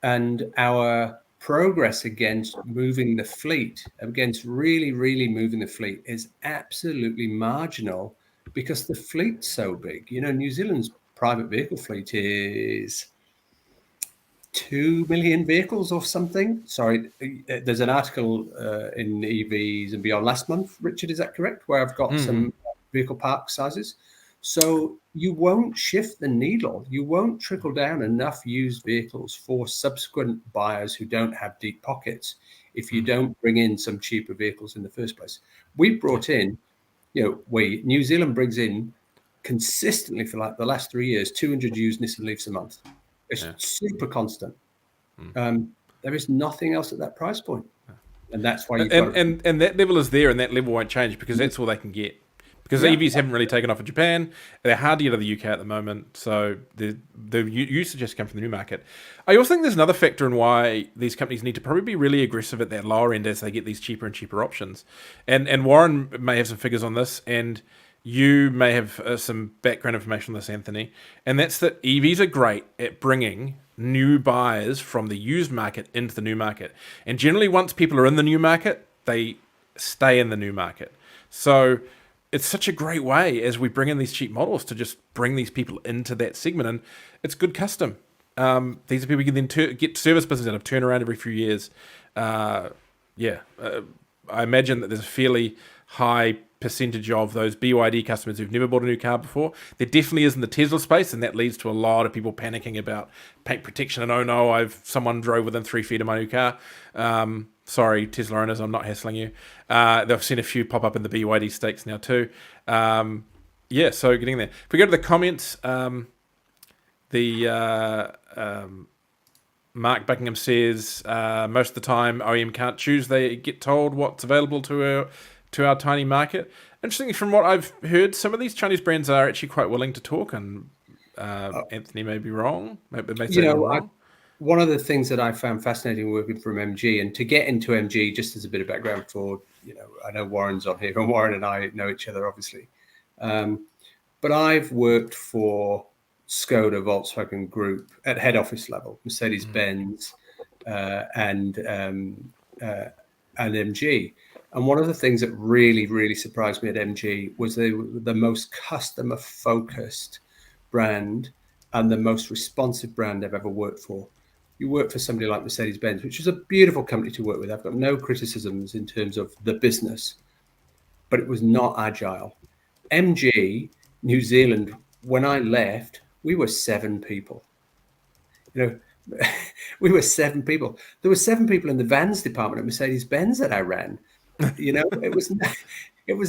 And our progress against moving the fleet, against really, really moving the fleet, is absolutely marginal because the fleet's so big. New Zealand's private vehicle fleet is 2 million vehicles or something. Sorry, there's an article in EVs and Beyond last month, Richard, is that correct? Where I've got some vehicle park sizes. So you won't shift the needle. You won't trickle down enough used vehicles for subsequent buyers who don't have deep pockets if you don't bring in some cheaper vehicles in the first place. We've brought in, New Zealand brings in consistently for like the last 3 years, 200 used Nissan Leafs a month. It's super constant. There is nothing else at that price point. And that's why
and that level is there, and that level won't change because that's all they can get. Because EVs haven't really taken off in Japan. They're hard to get to the UK at the moment. So the usage has come from the new market. I also think there's another factor in why these companies need to probably be really aggressive at that lower end as they get these cheaper and cheaper options. And Warren may have some figures on this, and you may have some background information on this, Anthony. And that's that EVs are great at bringing new buyers from the used market into the new market. And generally, once people are in the new market, they stay in the new market. So it's such a great way as we bring in these cheap models to just bring these people into that segment, and it's good custom. These are people who can then get service business out of, turn around every few years. I imagine that there's a fairly high percentage of those BYD customers who've never bought a new car before. There definitely is in the Tesla space, and that leads to a lot of people panicking about paint protection and, oh no, someone drove within 3 feet of my new car. Sorry, Tesla owners, I'm not hassling you. They've seen a few pop up in the BYD stakes now too. So getting there. If we go to the comments, Mark Buckingham says, most of the time OEM can't choose. They get told what's available to our tiny market. Interestingly, from what I've heard, some of these Chinese brands are actually quite willing to talk, and Anthony may be wrong.
One of the things that I found fascinating working from MG, and to get into MG, just as a bit of background for, I know Warren's on here, and Warren and I know each other, obviously. But I've worked for Skoda, Volkswagen Group at head office level, Mercedes-Benz, and MG. And one of the things that really, really surprised me at MG was they were the most customer-focused brand and the most responsive brand I've ever worked for. You work for somebody like Mercedes-Benz, which is a beautiful company to work with. I've got no criticisms in terms of the business, but it was not agile. MG, New Zealand, when I left, we were 7 people. We were 7 people. There were 7 people in the vans department at Mercedes-Benz that I ran. It was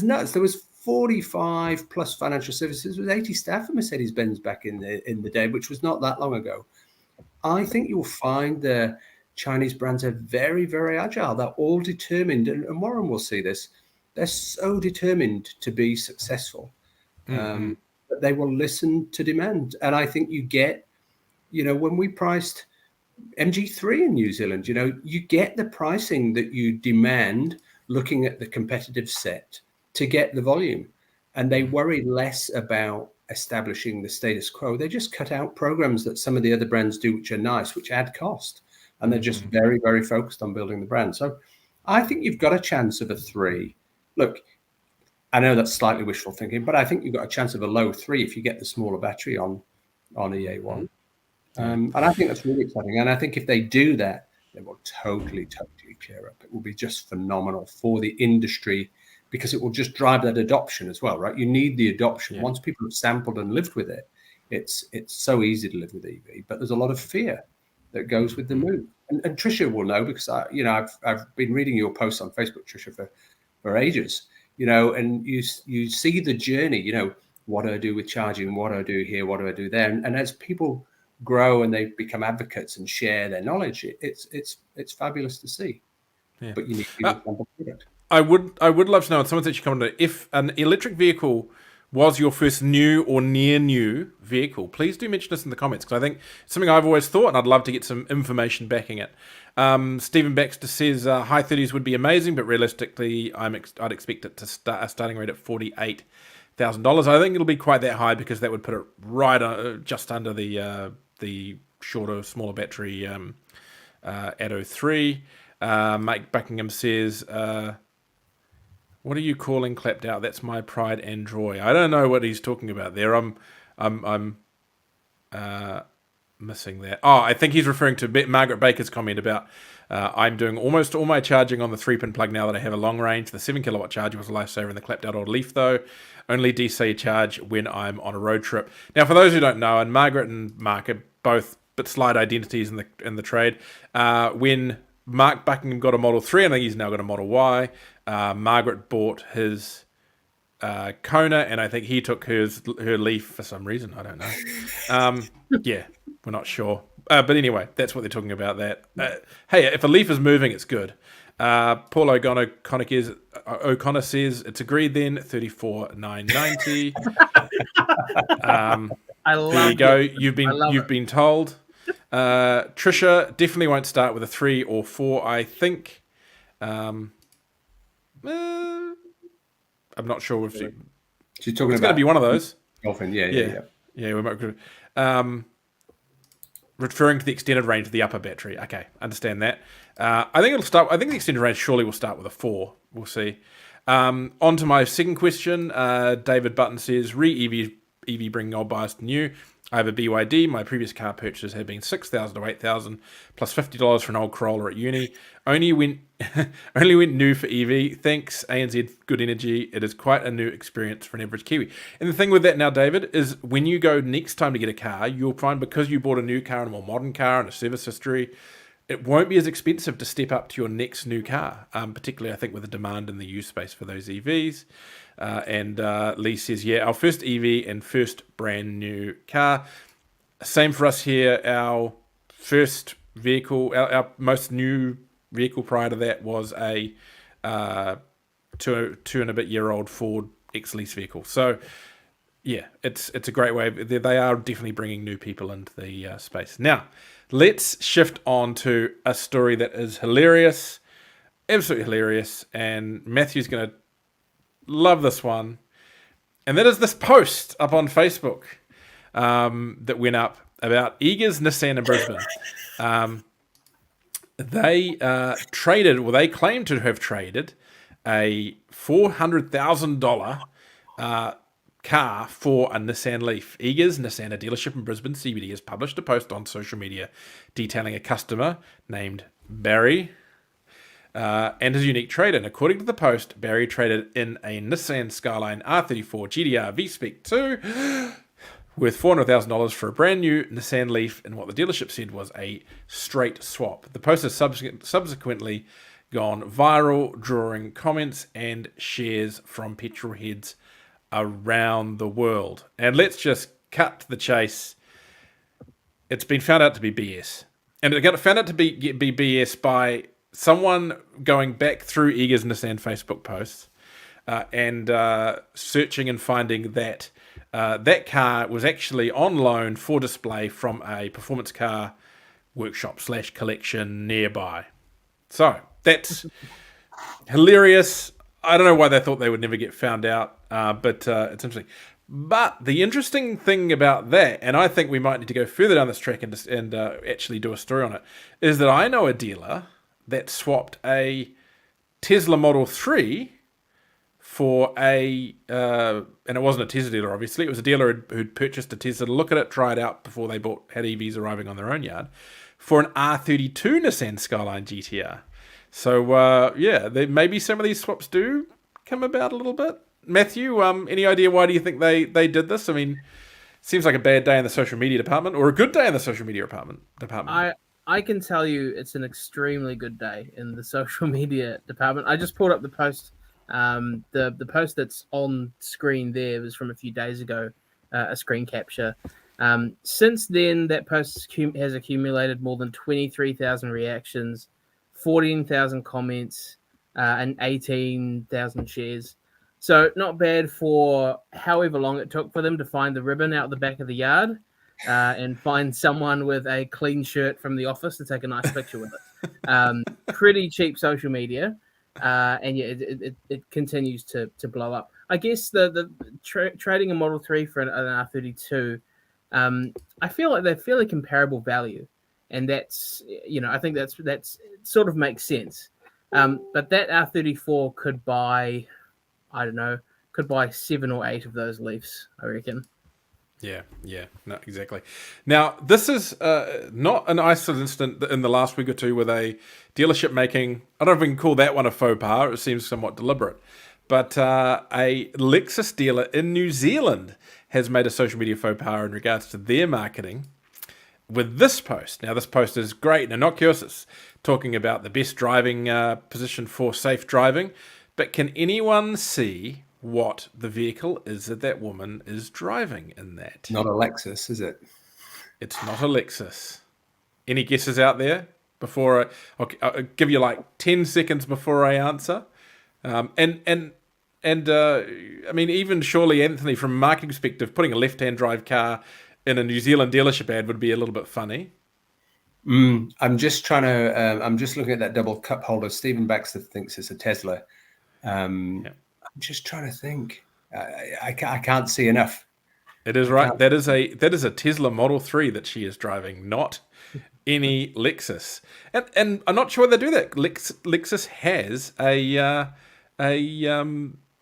nuts. There was 45 plus financial services with 80 staff at Mercedes-Benz back in the day, which was not that long ago. I think you'll find the Chinese brands are very, very agile. They're all determined, and Warren will see this. They're so determined to be successful. But they will listen to demand. And I think you get, when we priced MG3 in New Zealand, you get the pricing that you demand looking at the competitive set to get the volume. And they worry less about establishing the status quo. They just cut out programs that some of the other brands do, which are nice, which add cost. And they're just very, very focused on building the brand. So I think you've got a chance of a 3. Look, I know that's slightly wishful thinking, but I think you've got a chance of a low 3 if you get the smaller battery on EA1. And I think that's really exciting. And I think if they do that, they will totally clear up. It will be just phenomenal for the industry because it will just drive that adoption as well, right? You need the adoption. Once people have sampled and lived with it, it's so easy to live with EV, but there's a lot of fear that goes with the move. And Tricia will know because I've been reading your posts on Facebook, Tricia, for ages. And you see the journey. What do I do with charging? What do I do here? What do I do there? And as people grow and they become advocates and share their knowledge, it's fabulous to see. Yeah. But you need to be it.
I would love to know, and someone's actually commented, if an electric vehicle was your first new or near new vehicle, please do mention this in the comments, because I think it's something I've always thought, and I'd love to get some information backing it. Stephen Baxter says high 30s would be amazing, but realistically, I'd expect it to start a starting rate at $48,000. I think it'll be quite that high because that would put it right just under the shorter, smaller battery Atto 3. Mike Buckingham says, what are you calling clapped out? That's my pride and joy. I don't know what he's talking about there. I'm missing that. Oh, I think he's referring to Margaret Baker's comment about I'm doing almost all my charging on the 3-pin plug now that I have a long range. The 7 kilowatt charger was a lifesaver in the clapped out old Leaf though. Only DC charge when I'm on a road trip. Now, for those who don't know, and Margaret and Mark are both but slight identities in the trade. When Mark Buckingham got a Model 3, I think he's now got a Model Y. Margaret bought his Kona, and I think he took her Leaf for some reason. I don't know. Yeah, we're not sure. But anyway, that's what they're talking about. That hey, if a Leaf is moving, it's good. Paul O'Connor says it's agreed. Then 34,990.
I love
there you go. You've been told. Tricia definitely won't start with a 3 or 4. I think. I'm not sure if
she's talking
it's
about.
Going to be one of those.
Dolphin, yeah.
We might. Referring to the extended range of the upper battery. Okay, understand that. I think it'll start. I think the extended range surely will start with a 4. We'll see. On to my second question. David Button says, EV bringing old bias to new. I have a BYD. My previous car purchases have been $6,000 to $8,000 plus $50 for an old Corolla at uni. Only went new for EV. Thanks, ANZ Good Energy. It is quite a new experience for an average Kiwi. And the thing with that now, David, is when you go next time to get a car, you'll find because you bought a new car and a more modern car and a service history, it won't be as expensive to step up to your next new car, particularly, I think, with the demand in the use space for those EVs. And Lee says, yeah, our first EV and first brand new car. Same for us here. Our first vehicle, our most new vehicle prior to that was a 2 and a bit year old Ford ex-lease vehicle. So, yeah, it's a great way. They are definitely bringing new people into the space. Now, let's shift on to a story that is hilarious, absolutely hilarious, and Matthew's going to love this one. And that is this post up on Facebook that went up about Eagers Nissan in Brisbane. They they claim to have traded a $400,000 car for a Nissan Leaf. Eagers Nissan, a dealership in Brisbane CBD, has published a post on social media detailing a customer named Barry and his unique trade. And according to the post, Barry traded in a Nissan Skyline R34 GDR V-Spec 2 worth $400,000 for a brand new Nissan Leaf in what the dealership said was a straight swap. The post has subsequently gone viral, drawing comments and shares from petrol heads around the world. And let's just cut to the chase. It's been found out to be BS. And it got found out to be BS by someone going back through Eagers Nissan Facebook posts and searching and finding that that car was actually on loan for display from a performance car workshop / collection nearby. So that's hilarious. I don't know why they thought they would never get found out, but it's interesting. But the interesting thing about that, and I think we might need to go further down this track and actually do a story on it, is that I know a dealer that swapped a Tesla Model 3 for and it wasn't a Tesla dealer, obviously. It was a dealer who'd purchased a Tesla to look at it, try it out before they had EVs arriving on their own yard, for an R32 Nissan Skyline GTR. So, maybe some of these swaps do come about a little bit. Matthew, any idea why do you think they did this? I mean, seems like a bad day in the social media department, or a good day in the social media department.
I can tell you it's an extremely good day in the social media department. I just pulled up the post. The post that's on screen there was from a few days ago, a screen capture. Since then, that post has accumulated more than 23,000 reactions, 14,000 comments, and 18,000 shares. So not bad for however long it took for them to find the ribbon out the back of the yard and find someone with a clean shirt from the office to take a nice picture with it. Pretty cheap social media. And yeah, it continues to blow up. I guess the trading a Model 3 for an R32, I feel like they're fairly comparable value. And that's, I think that's sort of makes sense. But that R34 could buy, I don't know, 7 or 8 of those Leafs, I reckon.
Yeah, no, exactly. Now, this is not an isolated incident in the last week or two with a dealership making, I don't know if we can call that one a faux pas, it seems somewhat deliberate, but a Lexus dealer in New Zealand has made a social media faux pas in regards to their marketing with this post. Now, this post is great and innocuous. It's talking about the best driving position for safe driving, but can anyone see what the vehicle is that woman is driving in that?
Not a Lexus, is it?
It's not a Lexus. Any guesses out there? Before I'll give you like 10 seconds before I answer. I mean, even surely, Anthony, from a marketing perspective, putting a left-hand drive car in a New Zealand dealership ad would be a little bit funny.
I'm just trying to. I'm just looking at that double cup holder. Stephen Baxter thinks it's a Tesla. I'm just trying to think. I can't see enough.
It is right. That is a Tesla Model 3 that she is driving, not any Lexus. And I'm not sure they do that. Lexus has a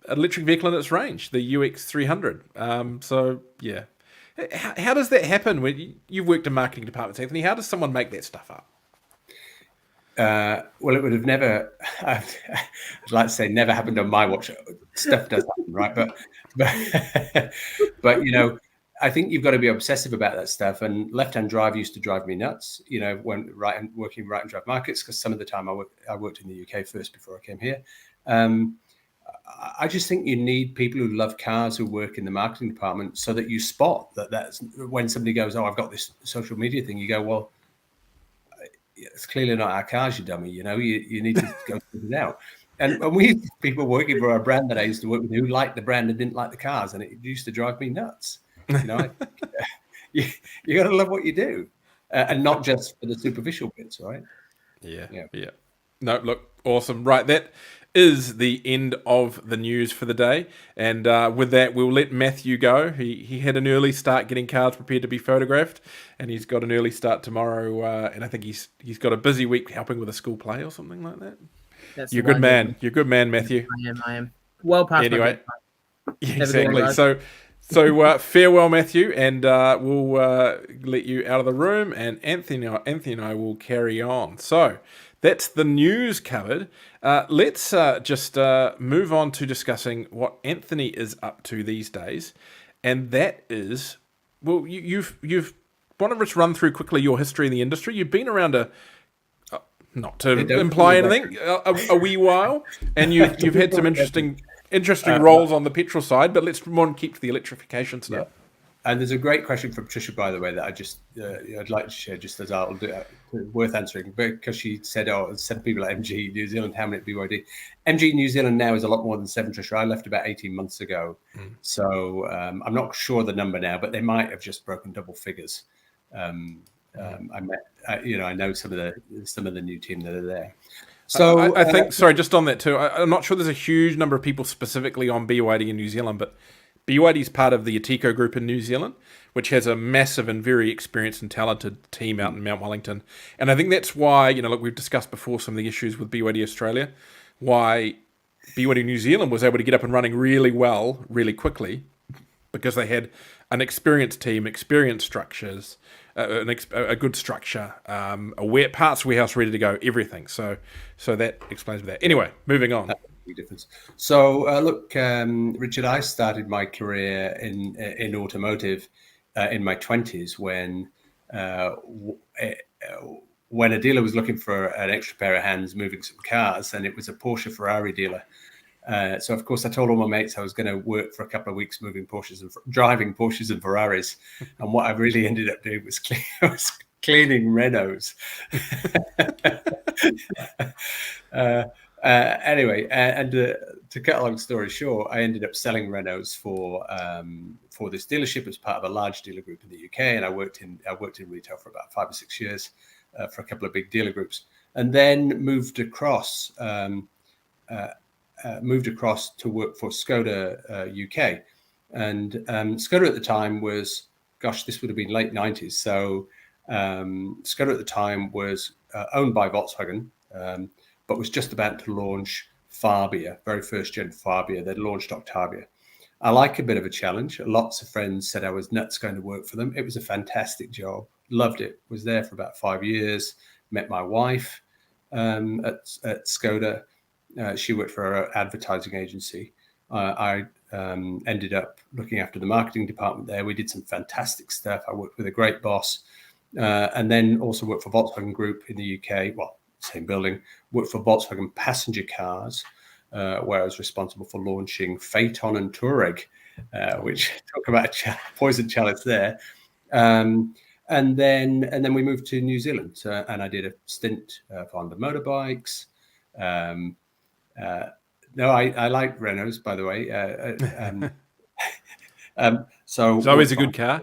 electric vehicle in its range, the UX300. So yeah, how does that happen? When you've worked in marketing departments, Anthony, how does someone make that stuff up?
Well, it would have never. I'd like to say never happened on my watch. Stuff does happen, right? But I think you've got to be obsessive about that stuff. And left-hand drive used to drive me nuts. When working right-hand drive markets, because some of the time I worked in the UK first before I came here. I just think you need people who love cars who work in the marketing department, so that you spot that's when somebody goes, "Oh, I've got this social media thing." You go, "Well, it's clearly not our cars, you dummy." You need to go figure it out. And we had people working for a brand that I used to work with who liked the brand and didn't like the cars, and it used to drive me nuts. You got to love what you do, and not just for the superficial bits, right?
Yeah. No, look, awesome. Right, that is the end of the news for the day, and with that, we'll let Matthew go. He had an early start getting cars prepared to be photographed, and he's got an early start tomorrow. And I think he's got a busy week helping with a school play or something like that. You're a good man. You're a good man, Matthew.
I am. Well past
anyway. Exactly. So farewell, Matthew, and we'll let you out of the room, and Anthony and I will carry on. So that's the news covered. Let's just move on to discussing what Anthony is up to these days, and that is, well, you've want to just run through quickly your history in the industry. You've been around not to imply anything, a wee while, and you've had some interesting interesting roles on the petrol side, but let's more keep to the electrification stuff.
Yeah. And there's a great question from Tricia, by the way, that I'd like to share just as I'll do worth answering, because she said, "Oh, 7 people at MG New Zealand, how many at BYD?" MG New Zealand now is a lot more than 7. Tricia, I left about 18 months ago, so I'm not sure the number now, but they might have just broken double figures. I know some of the new team that are there. So
I think, sorry, just on that too, I'm not sure there's a huge number of people specifically on BYD in New Zealand, but BYD is part of the Atto group in New Zealand, which has a massive and very experienced and talented team out in Mount Wellington. And I think that's why, look, we've discussed before some of the issues with BYD Australia, why BYD New Zealand was able to get up and running really well, really quickly, because they had an experienced team, experienced structures, a good structure, a parts warehouse ready to go, everything. So that explains that. Anyway, moving on.
Difference. So look, Richard, I started my career in automotive in my 20s when a dealer was looking for an extra pair of hands moving some cars, and it was a Porsche Ferrari dealer. So of course I told all my mates I was going to work for a couple of weeks moving Porsches and driving Porsches and Ferraris, and what I really ended up doing was cleaning Renaults. Anyway, to cut a long story short, I ended up selling Renaults for this dealership as part of a large dealer group in the UK, and I worked in retail for about 5 or 6 years for a couple of big dealer groups, and then moved across to work for Skoda UK, and Skoda at the time was, this would have been late 90s. So Skoda at the time was owned by Volkswagen. But was just about to launch Fabia, very first gen Fabia. They'd launched Octavia. I like a bit of a challenge. Lots of friends said I was nuts going to work for them. It was a fantastic job. Loved it. Was there for about 5 years. Met my wife at Skoda. She worked for an advertising agency. I ended up looking after the marketing department there. We did some fantastic stuff. I worked with a great boss. And then also worked for Volkswagen Group in the UK. Well, same building, worked for Volkswagen passenger cars, where I was responsible for launching Phaeton and Touareg, which talk about a poison chalice there. And then we moved to New Zealand, and I did a stint for Honda Motorbikes. No, I like Renaults, by the way. So
it's always a good car.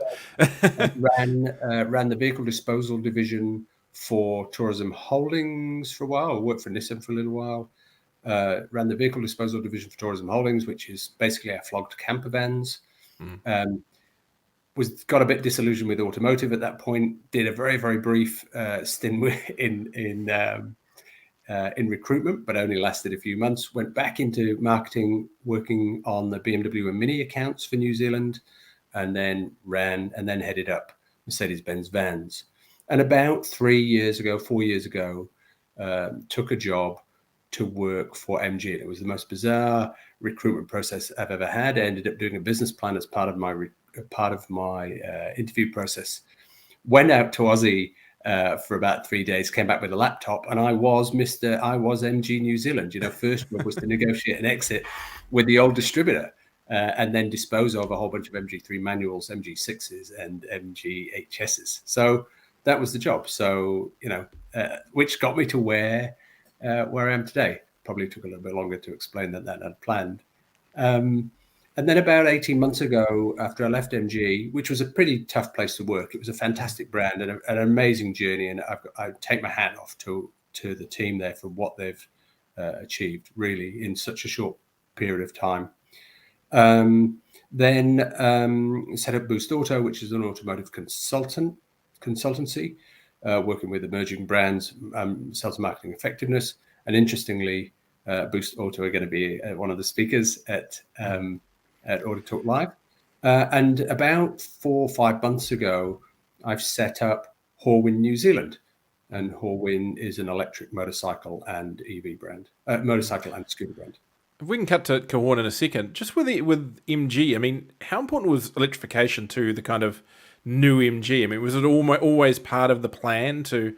ran the vehicle disposal division for Tourism Holdings for a while. Worked for Nissan for a little while. Ran the vehicle disposal division for Tourism Holdings, which is basically our flogged camper vans. Got a bit disillusioned with automotive at that point. Did a very, very brief stint in recruitment, but only lasted a few months. Went back into marketing, working on the BMW and Mini accounts for New Zealand, and then headed up Mercedes-Benz vans. And about 4 years ago, took a job to work for MG. And it was the most bizarre recruitment process I've ever had. I ended up doing a business plan as part of my interview process. Went out to Aussie for about 3 days, came back with a laptop, and I was MG New Zealand. First job was to negotiate an exit with the old distributor, and then dispose of a whole bunch of MG3 manuals, MG6s, and MG HSs. So that was the job. So, which got me to where I am today. Probably took a little bit longer to explain than that I'd planned. And then about 18 months ago, after I left MG, which was a pretty tough place to work, it was a fantastic brand and an amazing journey. And I take my hat off to the team there for what they've achieved, really, in such a short period of time. Then set up Boost Auto, which is an automotive consultancy, working with emerging brands, sales and marketing effectiveness. And interestingly, Boost Auto are going to be one of the speakers at Auto Talk Live. And about 4 or 5 months ago, I've set up Horwin New Zealand. And Horwin is an electric motorcycle and EV brand, motorcycle and scooter brand.
If we can cut to Horwin in a second, just with MG, I mean, how important was electrification to the kind of new MG? I mean, was it always part of the plan to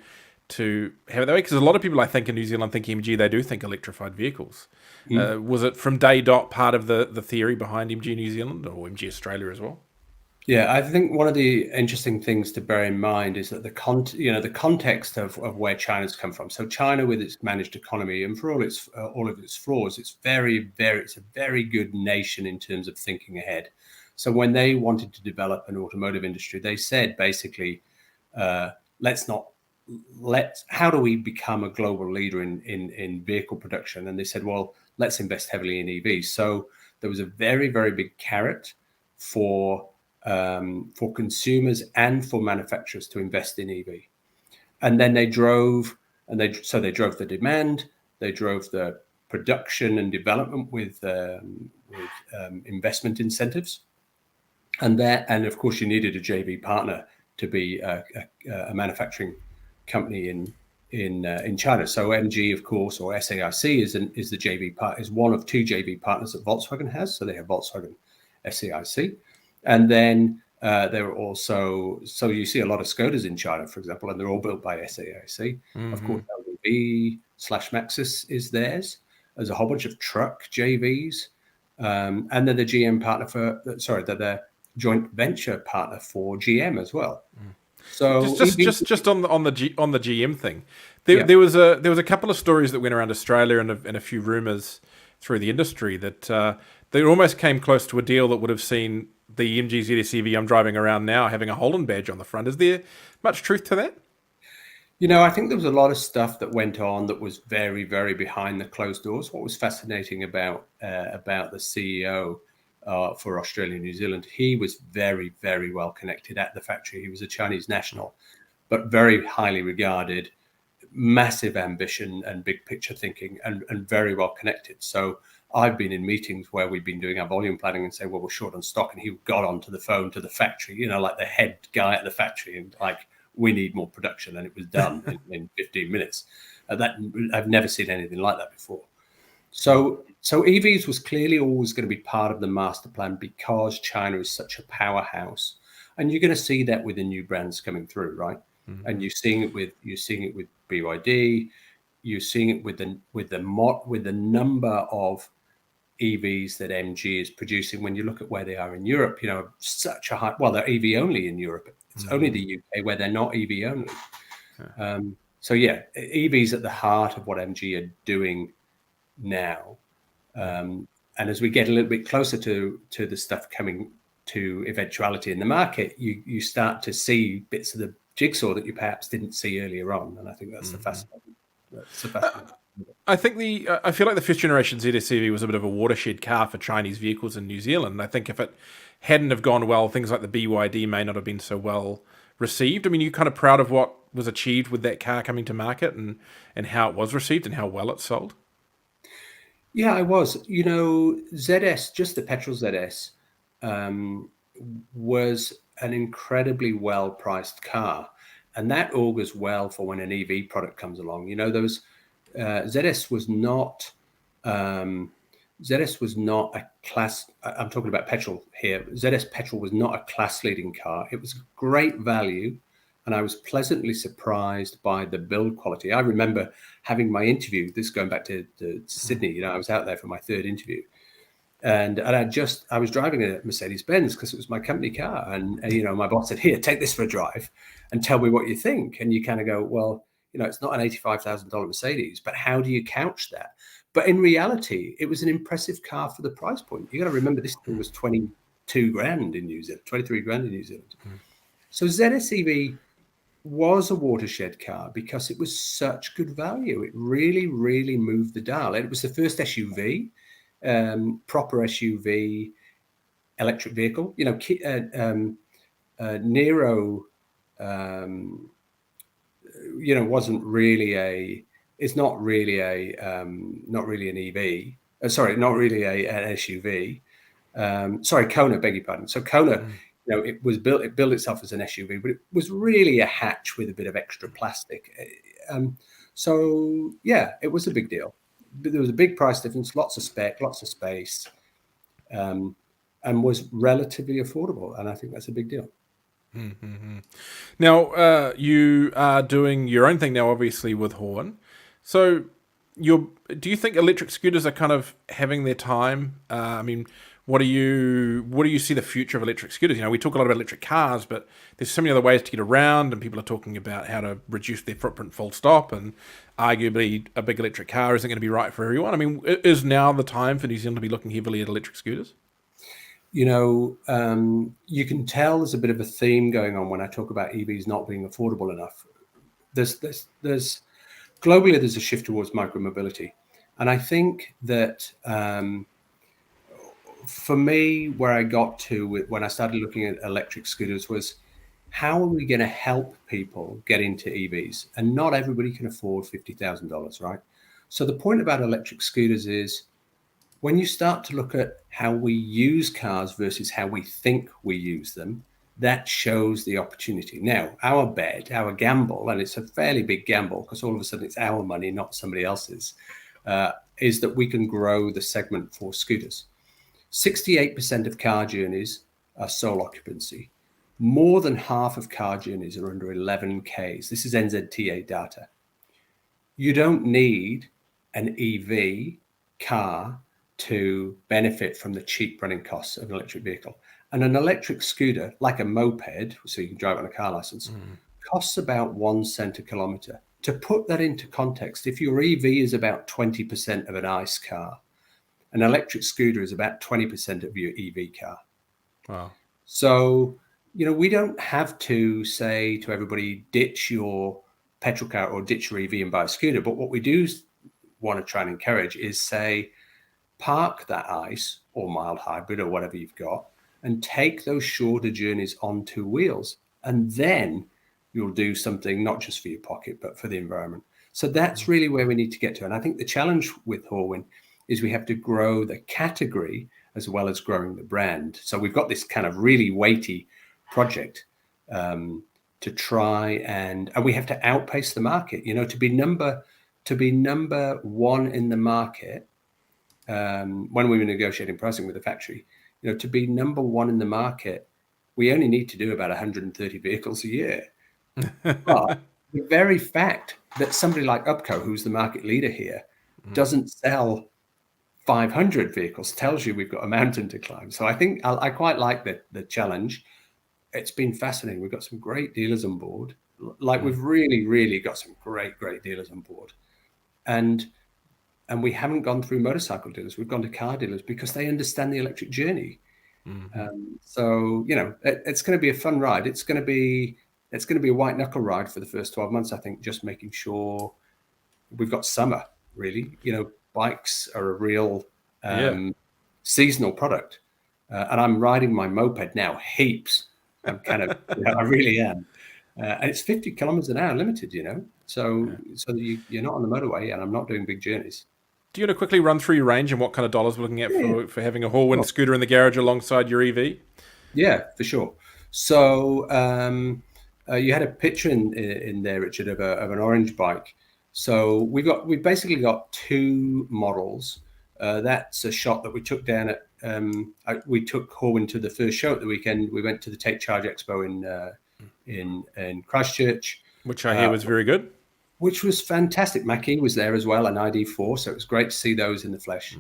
to have it that way? Because a lot of people, I think, in New Zealand think MG, they do think electrified vehicles. Was it from day dot part of the theory behind MG New Zealand or MG Australia as well?
Yeah, I think one of the interesting things to bear in mind is that the context of where China's come from. So China, with its managed economy and for all of its flaws, it's a very good nation in terms of thinking ahead. So when they wanted to develop an automotive industry, they said basically, how do we become a global leader in vehicle production? And they said, well, let's invest heavily in EVs. So there was a very, very big carrot for consumers and for manufacturers to invest in EV. And then they drove the demand, they drove the production and development with investment incentives. And of course, you needed a JV partner to be a manufacturing company in China. So MG, of course, or SAIC is the JV part, is one of two JV partners that Volkswagen has. So they have Volkswagen SAIC. And then there are also, so you see a lot of Skodas in China, for example, and they're all built by SAIC. Mm-hmm. Of course, LDV/Maxus is theirs. There's a whole bunch of truck JVs. And then the GM partner they're the joint venture partner for GM as well. Mm. So
just on the GM thing, there was a couple of stories that went around Australia and a few rumours through the industry that they almost came close to a deal that would have seen the MG ZS EV I'm driving around now having a Holland badge on the front. Is there much truth to that?
I think there was a lot of stuff that went on that was very, very behind the closed doors. What was fascinating about the CEO for Australia and New Zealand, he was very, very well connected at the factory. He was a Chinese national, but very highly regarded, massive ambition and big picture thinking, and very well connected. So I've been in meetings where we've been doing our volume planning and say, well, we're short on stock. And he got onto the phone to the factory, like the head guy at the factory, and like, we need more production. And it was done in 15 minutes. I've never seen anything like that before. So EVs was clearly always going to be part of the master plan because China is such a powerhouse. And you're going to see that with the new brands coming through, right? Mm-hmm. And you're seeing it with BYD. You're seeing it with the number of EVs that MG is producing. When you look at where they are in Europe, such a high. Well, they're EV only in Europe. It's only the UK where they're not EV only. EVs at the heart of what MG are doing now. And as we get a little bit closer to the stuff coming to eventuality in the market, you start to see bits of the jigsaw that you perhaps didn't see earlier on. And I think that's the fascinating.
I think I feel like the first generation ZS EV was a bit of a watershed car for Chinese vehicles in New Zealand. I think if it hadn't have gone well, things like the BYD may not have been so well received. I mean, you're kind of proud of what was achieved with that car coming to market and how it was received and how well it sold.
Yeah, I was. ZS, just the petrol ZS, was an incredibly well-priced car. And that augurs well for when an EV product comes along. ZS was not a class. I'm talking about petrol here. ZS petrol was not a class-leading car. It was great value, and I was pleasantly surprised by the build quality. I remember having my interview. This going back to Sydney. I was out there for my third interview, and I was driving a Mercedes-Benz because it was my company car, and my boss said, "Here, take this for a drive, and tell me what you think." And you kind of go, "Well, it's not an $85,000 Mercedes, but how do you couch that?" But in reality, it was an impressive car for the price point. You got to remember this thing was 22 grand in New Zealand, 23 grand in New Zealand. Mm. So ZS EV was a watershed car because it was such good value. It really, really moved the dial. It was the first SUV. Proper SUV electric vehicle. Nero, wasn't really not really an EV. Not really an SUV. Kona, beg your pardon. So Kona, it built itself as an SUV, but it was really a hatch with a bit of extra plastic. It was a big deal. There was a big price difference, lots of spec, lots of space, and was relatively affordable. And I think that's a big deal.
Now, you are doing your own thing now, obviously, with Horwin. So, do you think electric scooters are kind of having their time? I mean, what do you see the future of electric scooters? We talk a lot about electric cars, but there's so many other ways to get around, and people are talking about how to reduce their footprint full stop, and arguably a big electric car isn't going to be right for everyone. I mean, is now the time for New Zealand to be looking heavily at electric scooters?
You can tell there's a bit of a theme going on when I talk about EVs not being affordable enough. There's globally there's a shift towards micromobility, and I think that for me, where I got to when I started looking at electric scooters was how are we going to help people get into EVs? And not everybody can afford $50,000, right? So the point about electric scooters is when you start to look at how we use cars versus how we think we use them, that shows the opportunity. Now, our bet, our gamble, and it's a fairly big gamble because all of a sudden it's our money, not somebody else's, is that we can grow the segment for scooters. 68% of car journeys are sole occupancy. More than half of car journeys are under 11 Ks. This is NZTA data. You don't need an EV car to benefit from the cheap running costs of an electric vehicle. And an electric scooter, like a moped, so you can drive on a car license, costs about 1 cent a kilometer. To put that into context, if your EV is about 20% of an ICE car, an electric scooter is about 20% of your EV car.
Wow.
So, we don't have to say to everybody, ditch your petrol car or ditch your EV and buy a scooter. But what we do want to try and encourage is say, park that ICE or mild hybrid or whatever you've got and take those shorter journeys on 2 wheels. And then you'll do something not just for your pocket, but for the environment. So that's really where we need to get to. And I think the challenge with Horwin is we have to grow the category as well as growing the brand. So we've got this kind of really weighty project to try and we have to outpace the market. To be number one in the market when we were negotiating pricing with the factory. To be number one in the market, we only need to do about 130 vehicles a year. But the very fact that somebody like Upco, who's the market leader here, doesn't sell 500 vehicles tells you we've got a mountain to climb. So I think I quite like the challenge. It's been fascinating. We've got some great dealers on board. We've really, really got some great dealers on board. And we haven't gone through motorcycle dealers. We've gone to car dealers because they understand the electric journey. So, it's going to be a fun ride. It's going to be a white knuckle ride for the first 12 months, I think, just making sure we've got summer, really. Bikes are a real seasonal product. And I'm riding my moped now heaps. I'm kind of, I really am. And it's 50 kilometers an hour limited, So you're not on the motorway and I'm not doing big journeys.
Do you want to quickly run through your range and what kind of dollars we're looking at for having a Horwin scooter in the garage alongside your EV?
Yeah, for sure. So you had a picture in there, Richard, of an orange bike. So we've basically got 2 models. That's a shot that we took down at. We took Horwin to the first show at the weekend. We went to the Take Charge Expo in Christchurch,
which I hear was very good.
Which was fantastic. McLean was there as well, an ID4, so it was great to see those in the flesh.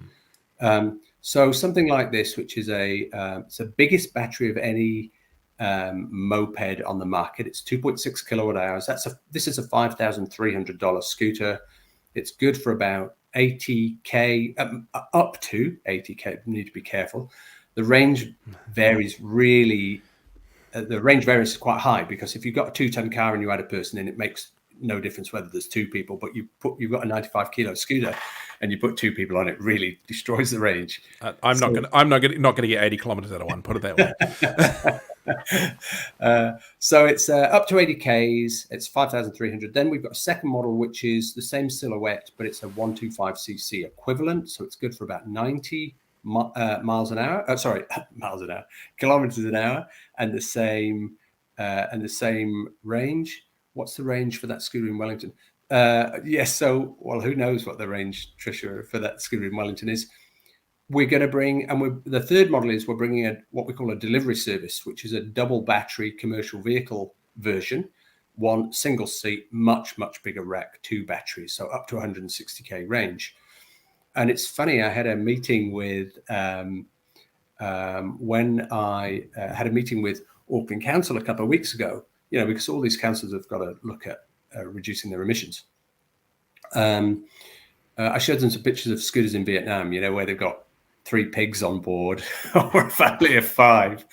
So something like this, which is it's the biggest battery of any moped on the market. It's 2.6 kilowatt hours. This is a $5,300 scooter. It's good for about 80k, up to 80k. You need to be careful. The range varies really. The range varies quite high because if you've got a 2-ton car and you add a person in, it makes no difference whether there's 2 people. But you've got a 95 kilo scooter, and you put 2 people on it, really destroys the range.
I'm not going to get 80 kilometers out of one. Put it that
way. So it's up to 80 Ks. It's 5,300. Then we've got a second model, which is the same silhouette, but it's a 125cc equivalent. So it's good for about 90 miles an hour. Kilometers an hour, and the same range. What's the range for that scooter in Wellington? Yes. So, who knows what the range, Tricia, for that scooter in Wellington is? we're going to bring, and the third model is we're bringing what we call a delivery service, which is a double battery commercial vehicle version, one single seat, much bigger rack, 2 batteries, so up to 160k range. And it's funny, I had a meeting with when I had a meeting with Auckland Council a couple of weeks ago, because all these councils have got to look at reducing their emissions. I showed them some pictures of scooters in Vietnam, where they've got 3 pigs on board or a family of 5.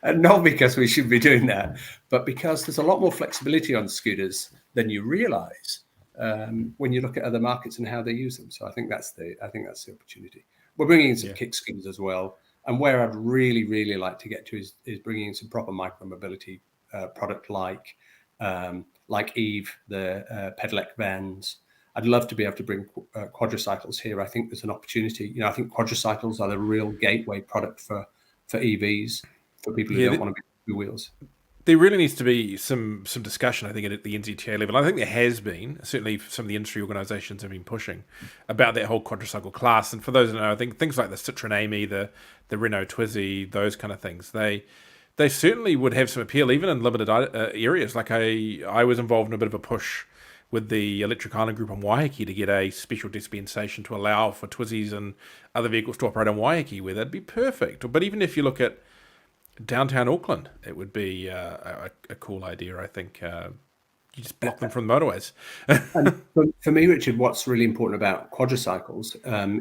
And not because we should be doing that, but because there's a lot more flexibility on scooters than you realize when you look at other markets and how they use them. So I think that's the opportunity. We're bringing in some kick scooters as well. And where I'd really like to get to is bringing in some proper micro-mobility product like Eve, the pedelec vans. I'd love to be able to bring quadricycles here. I think there's an opportunity. I think quadricycles are the real gateway product for EVs, for people who don't want to be 2 wheels.
There really needs to be some discussion, I think, at the NZTA level. I think there has been. Certainly some of the industry organisations have been pushing about that whole quadricycle class. And for those who know, I think things like the Citroen Amy, the Renault Twizy, those kind of things, they certainly would have some appeal, even in limited areas. Like I was involved in a bit of a push with the Electric Island Group on Waiheke to get a special dispensation to allow for Twizzies and other vehicles to operate on Waiheke, where that'd be perfect. But even if you look at downtown Auckland, it would be a cool idea, I think. You just block them from the motorways.
And for me, Richard, what's really important about quadricycles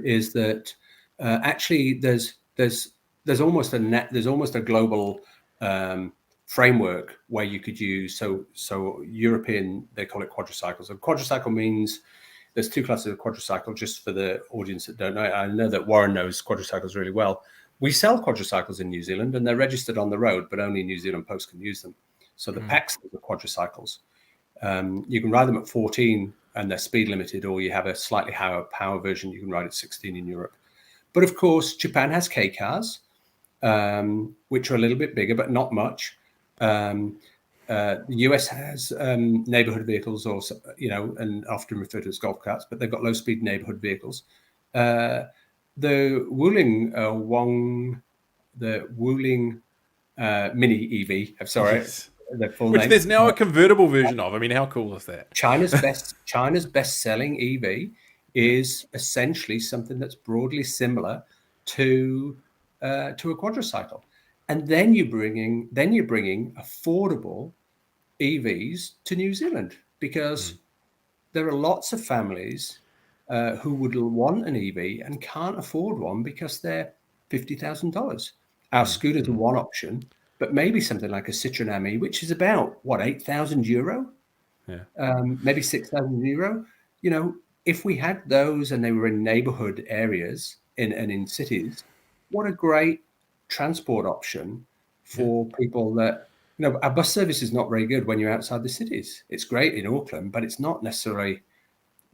is that actually there's almost a global framework where you could use so European, they call it quadricycles. And quadricycle means there's 2 classes of quadricycle, just for the audience that don't know. I know that Warren knows quadricycles really well. We sell quadricycles in New Zealand and they're registered on the road, but only New Zealand Post can use them. So the packs are quadricycles. You can ride them at 14 and they're speed limited, or you have a slightly higher power version. You can ride at 16 in Europe. But of course, Japan has K cars, which are a little bit bigger, but not much. The US has neighborhood vehicles, and often referred to as golf carts, but they've got low-speed neighborhood vehicles. The Wuling Mini EV. I'm sorry,
Yes.
the full
Which
name.
there's now a convertible version of. I mean, how cool is that?
China's best-selling EV is essentially something that's broadly similar to a quadricycle. And then you're bringing affordable EVs to New Zealand, because there are lots of families who would want an EV and can't afford one because they're $50,000. Our scooters are one option, but maybe something like a Citroen Amy, which is about €8,000, maybe €6,000. If we had those and they were in neighborhood areas and in cities, what a great transport option for people that, our bus service is not very good when you're outside the cities. It's great in Auckland, but it's not necessarily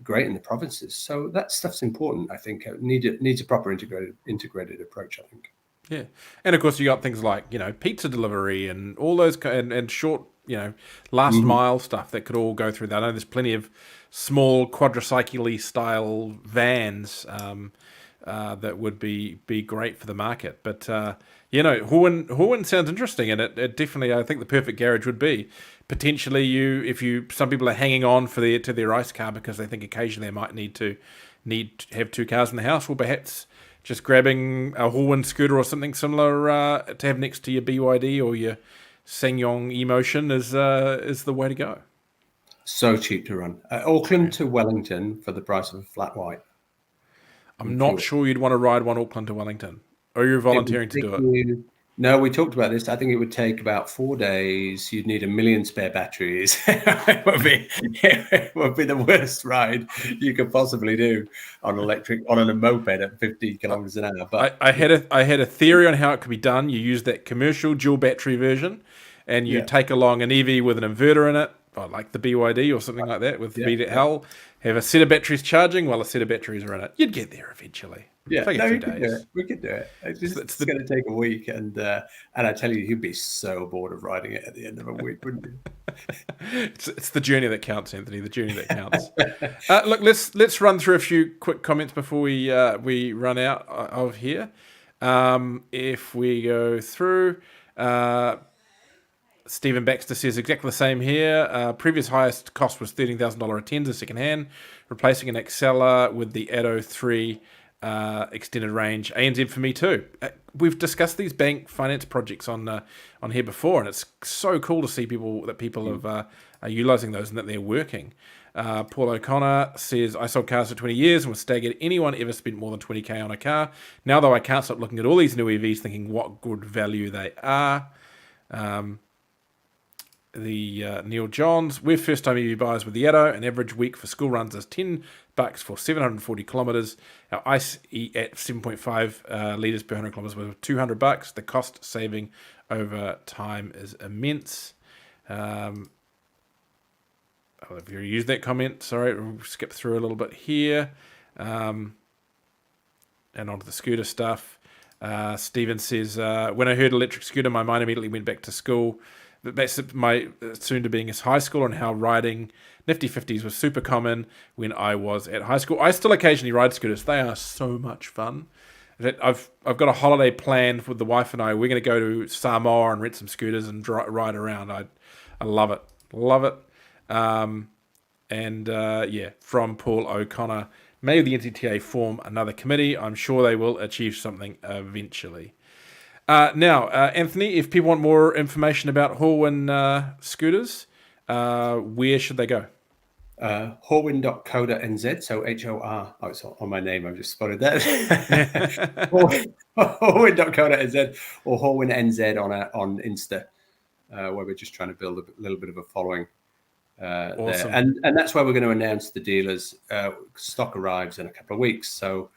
great in the provinces. So that stuff's important, I think. It needs a proper integrated approach, I think.
Yeah. And of course you got things like, pizza delivery and all those and short, last mile stuff that could all go through that. I know there's plenty of small quadricycle-y style vans that would be great for the market. But, Horwin sounds interesting, and it definitely, I think the perfect garage would be potentially some people are hanging on to their ice car because they think occasionally they might need to have 2 cars in the house, or perhaps just grabbing a Horwin scooter or something similar to have next to your BYD or your Ssangyong E-Motion is the way to go.
So cheap to run. Auckland to Wellington for the price of a flat white.
I'm not sure you'd want to ride one Auckland to Wellington. Or you're volunteering to do it?
No, we talked about this. I think it would take about 4 days. You'd need 1 million spare batteries. It would be the worst ride you could possibly do on a moped at 50 kilometers an hour. But
I had a theory on how it could be done. You use that commercial dual battery version, and you take along an EV with an inverter in it, like the BYD or something like that, with BDL, have a set of batteries charging while a set of batteries are in it. You'd get there eventually.
Yeah,
Take a
no,
few
we could do
days.
it. We could do it. It's
The
going to take a week, and I tell you, you'd be so bored of riding it at the end of a week, wouldn't you?
it's the journey that counts, Anthony. The journey that counts. Look, let's run through a few quick comments before we run out of here. If we go through, Stephen Baxter says exactly the same here. Previous highest cost was $13,000 a Tenza second hand, replacing an Excella with the Atto 3 extended range. ANZ for me too. We've discussed these bank finance projects on here before, and it's so cool to see people are utilising those and that they're working. Paul O'Connor says, I sold cars for 20 years and was staggered. Anyone ever spent more than 20k on a car? Now, though, I can't stop looking at all these new EVs thinking what good value they are. Neil Johns, we're first-time EV buyers with the Atto. An average week for school runs is $10 for 740 kilometres. Our ICE at 7.5 litres per 100 kilometres was $200. The cost saving over time is immense. If you used that comment, sorry, we'll skip through a little bit here. And onto the scooter stuff. Stephen says, when I heard electric scooter, my mind immediately went back to school. That's my soon to being as high school, and how riding nifty 50s was super common when I was at high school. I still occasionally ride scooters. They are so much fun. I've got a holiday planned with the wife and I. We're going to go to Samoa and rent some scooters and ride around. I love it. Love it. From Paul O'Connor, may the NCTA form another committee. I'm sure they will achieve something eventually. Now, Anthony, if people want more information about Horwin scooters, where should they go?
Horwin.co.nz, so H-O-R. Oh, it's on my name. I've just spotted that. Horwin.co.nz or Horwin NZ on Insta, where we're just trying to build a little bit of a following
Awesome.
there. And that's where we're going to announce the dealers. Stock arrives in a couple of weeks, so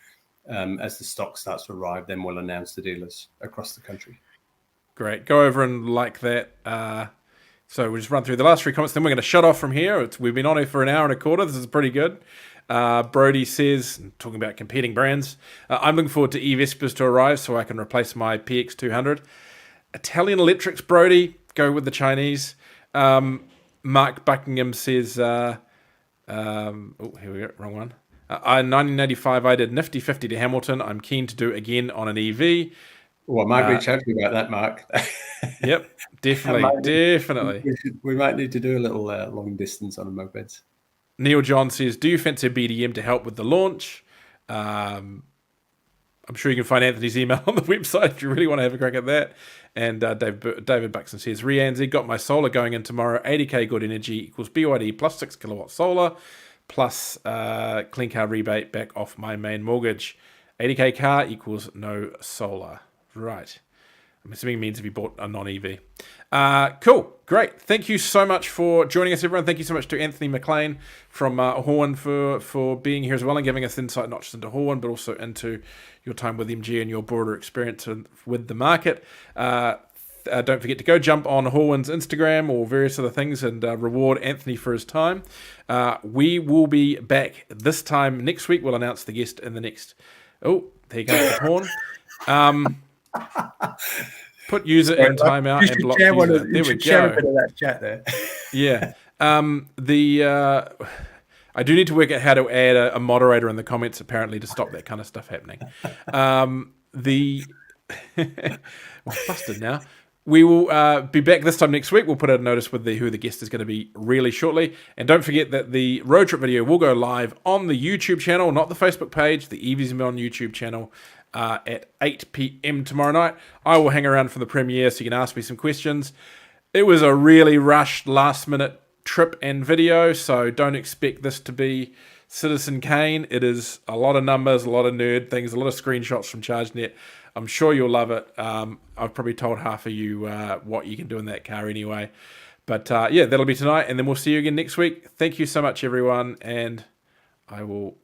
as the stock starts to arrive, then we'll announce the dealers across the country.
Great. Go over and like that. So we'll just run through the last three comments, then we're going to shut off from here. We've been on here for an hour and a quarter. This is pretty good. Brody says, talking about competing brands, I'm looking forward to e-Vespers to arrive so I can replace my PX200. Italian electrics, Brody, go with the Chinese. Mark Buckingham says, here we go, wrong one. In 1985, I did nifty 50 to Hamilton. I'm keen to do again on an EV.
Well, I might reach out to you about that, Mark.
Yep, definitely.
We might need to do a little long distance on the mopeds.
Neil John says, do you fancy a BDM to help with the launch? I'm sure you can find Anthony's email on the website if you really want to have a crack at that. And David Buxton says, Rianzi, got my solar going in tomorrow. 80k good energy equals BYD plus 6 kilowatt solar plus clean car rebate back off my main mortgage. 80k car equals no solar. Right. I'm assuming it means if you bought a non-EV. Cool. Great. Thank you so much for joining us, everyone. Thank you so much to Anthony MacLean from Horwin for being here as well and giving us insight not just into Horwin, but also into your time with MG and your broader experience with the market. Don't forget to go jump on Horwin's Instagram or various other things and reward Anthony for his time. We will be back this time next week. We'll announce the guest in the next... Oh, there goes the horn. Put user in timeout and block user. There we go.
Share a bit of that chat there.
Yeah. I do need to work out how to add a moderator in the comments, apparently, to stop that kind of stuff happening. We're busted now. We will be back this time next week. We'll put out a notice with who the guest is going to be really shortly. And don't forget that the road trip video will go live on the YouTube channel, not the Facebook page, the EVs on YouTube channel at 8 p.m. tomorrow night. I will hang around for the premiere so you can ask me some questions. It was a really rushed last-minute trip and video, so don't expect this to be Citizen Kane. It is a lot of numbers, a lot of nerd things, a lot of screenshots from ChargeNet. I'm sure you'll love it. I've probably told half of you what you can do in that car anyway. But that'll be tonight, and then we'll see you again next week. Thank you so much, everyone, and I will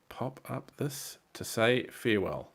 pop up this to say farewell.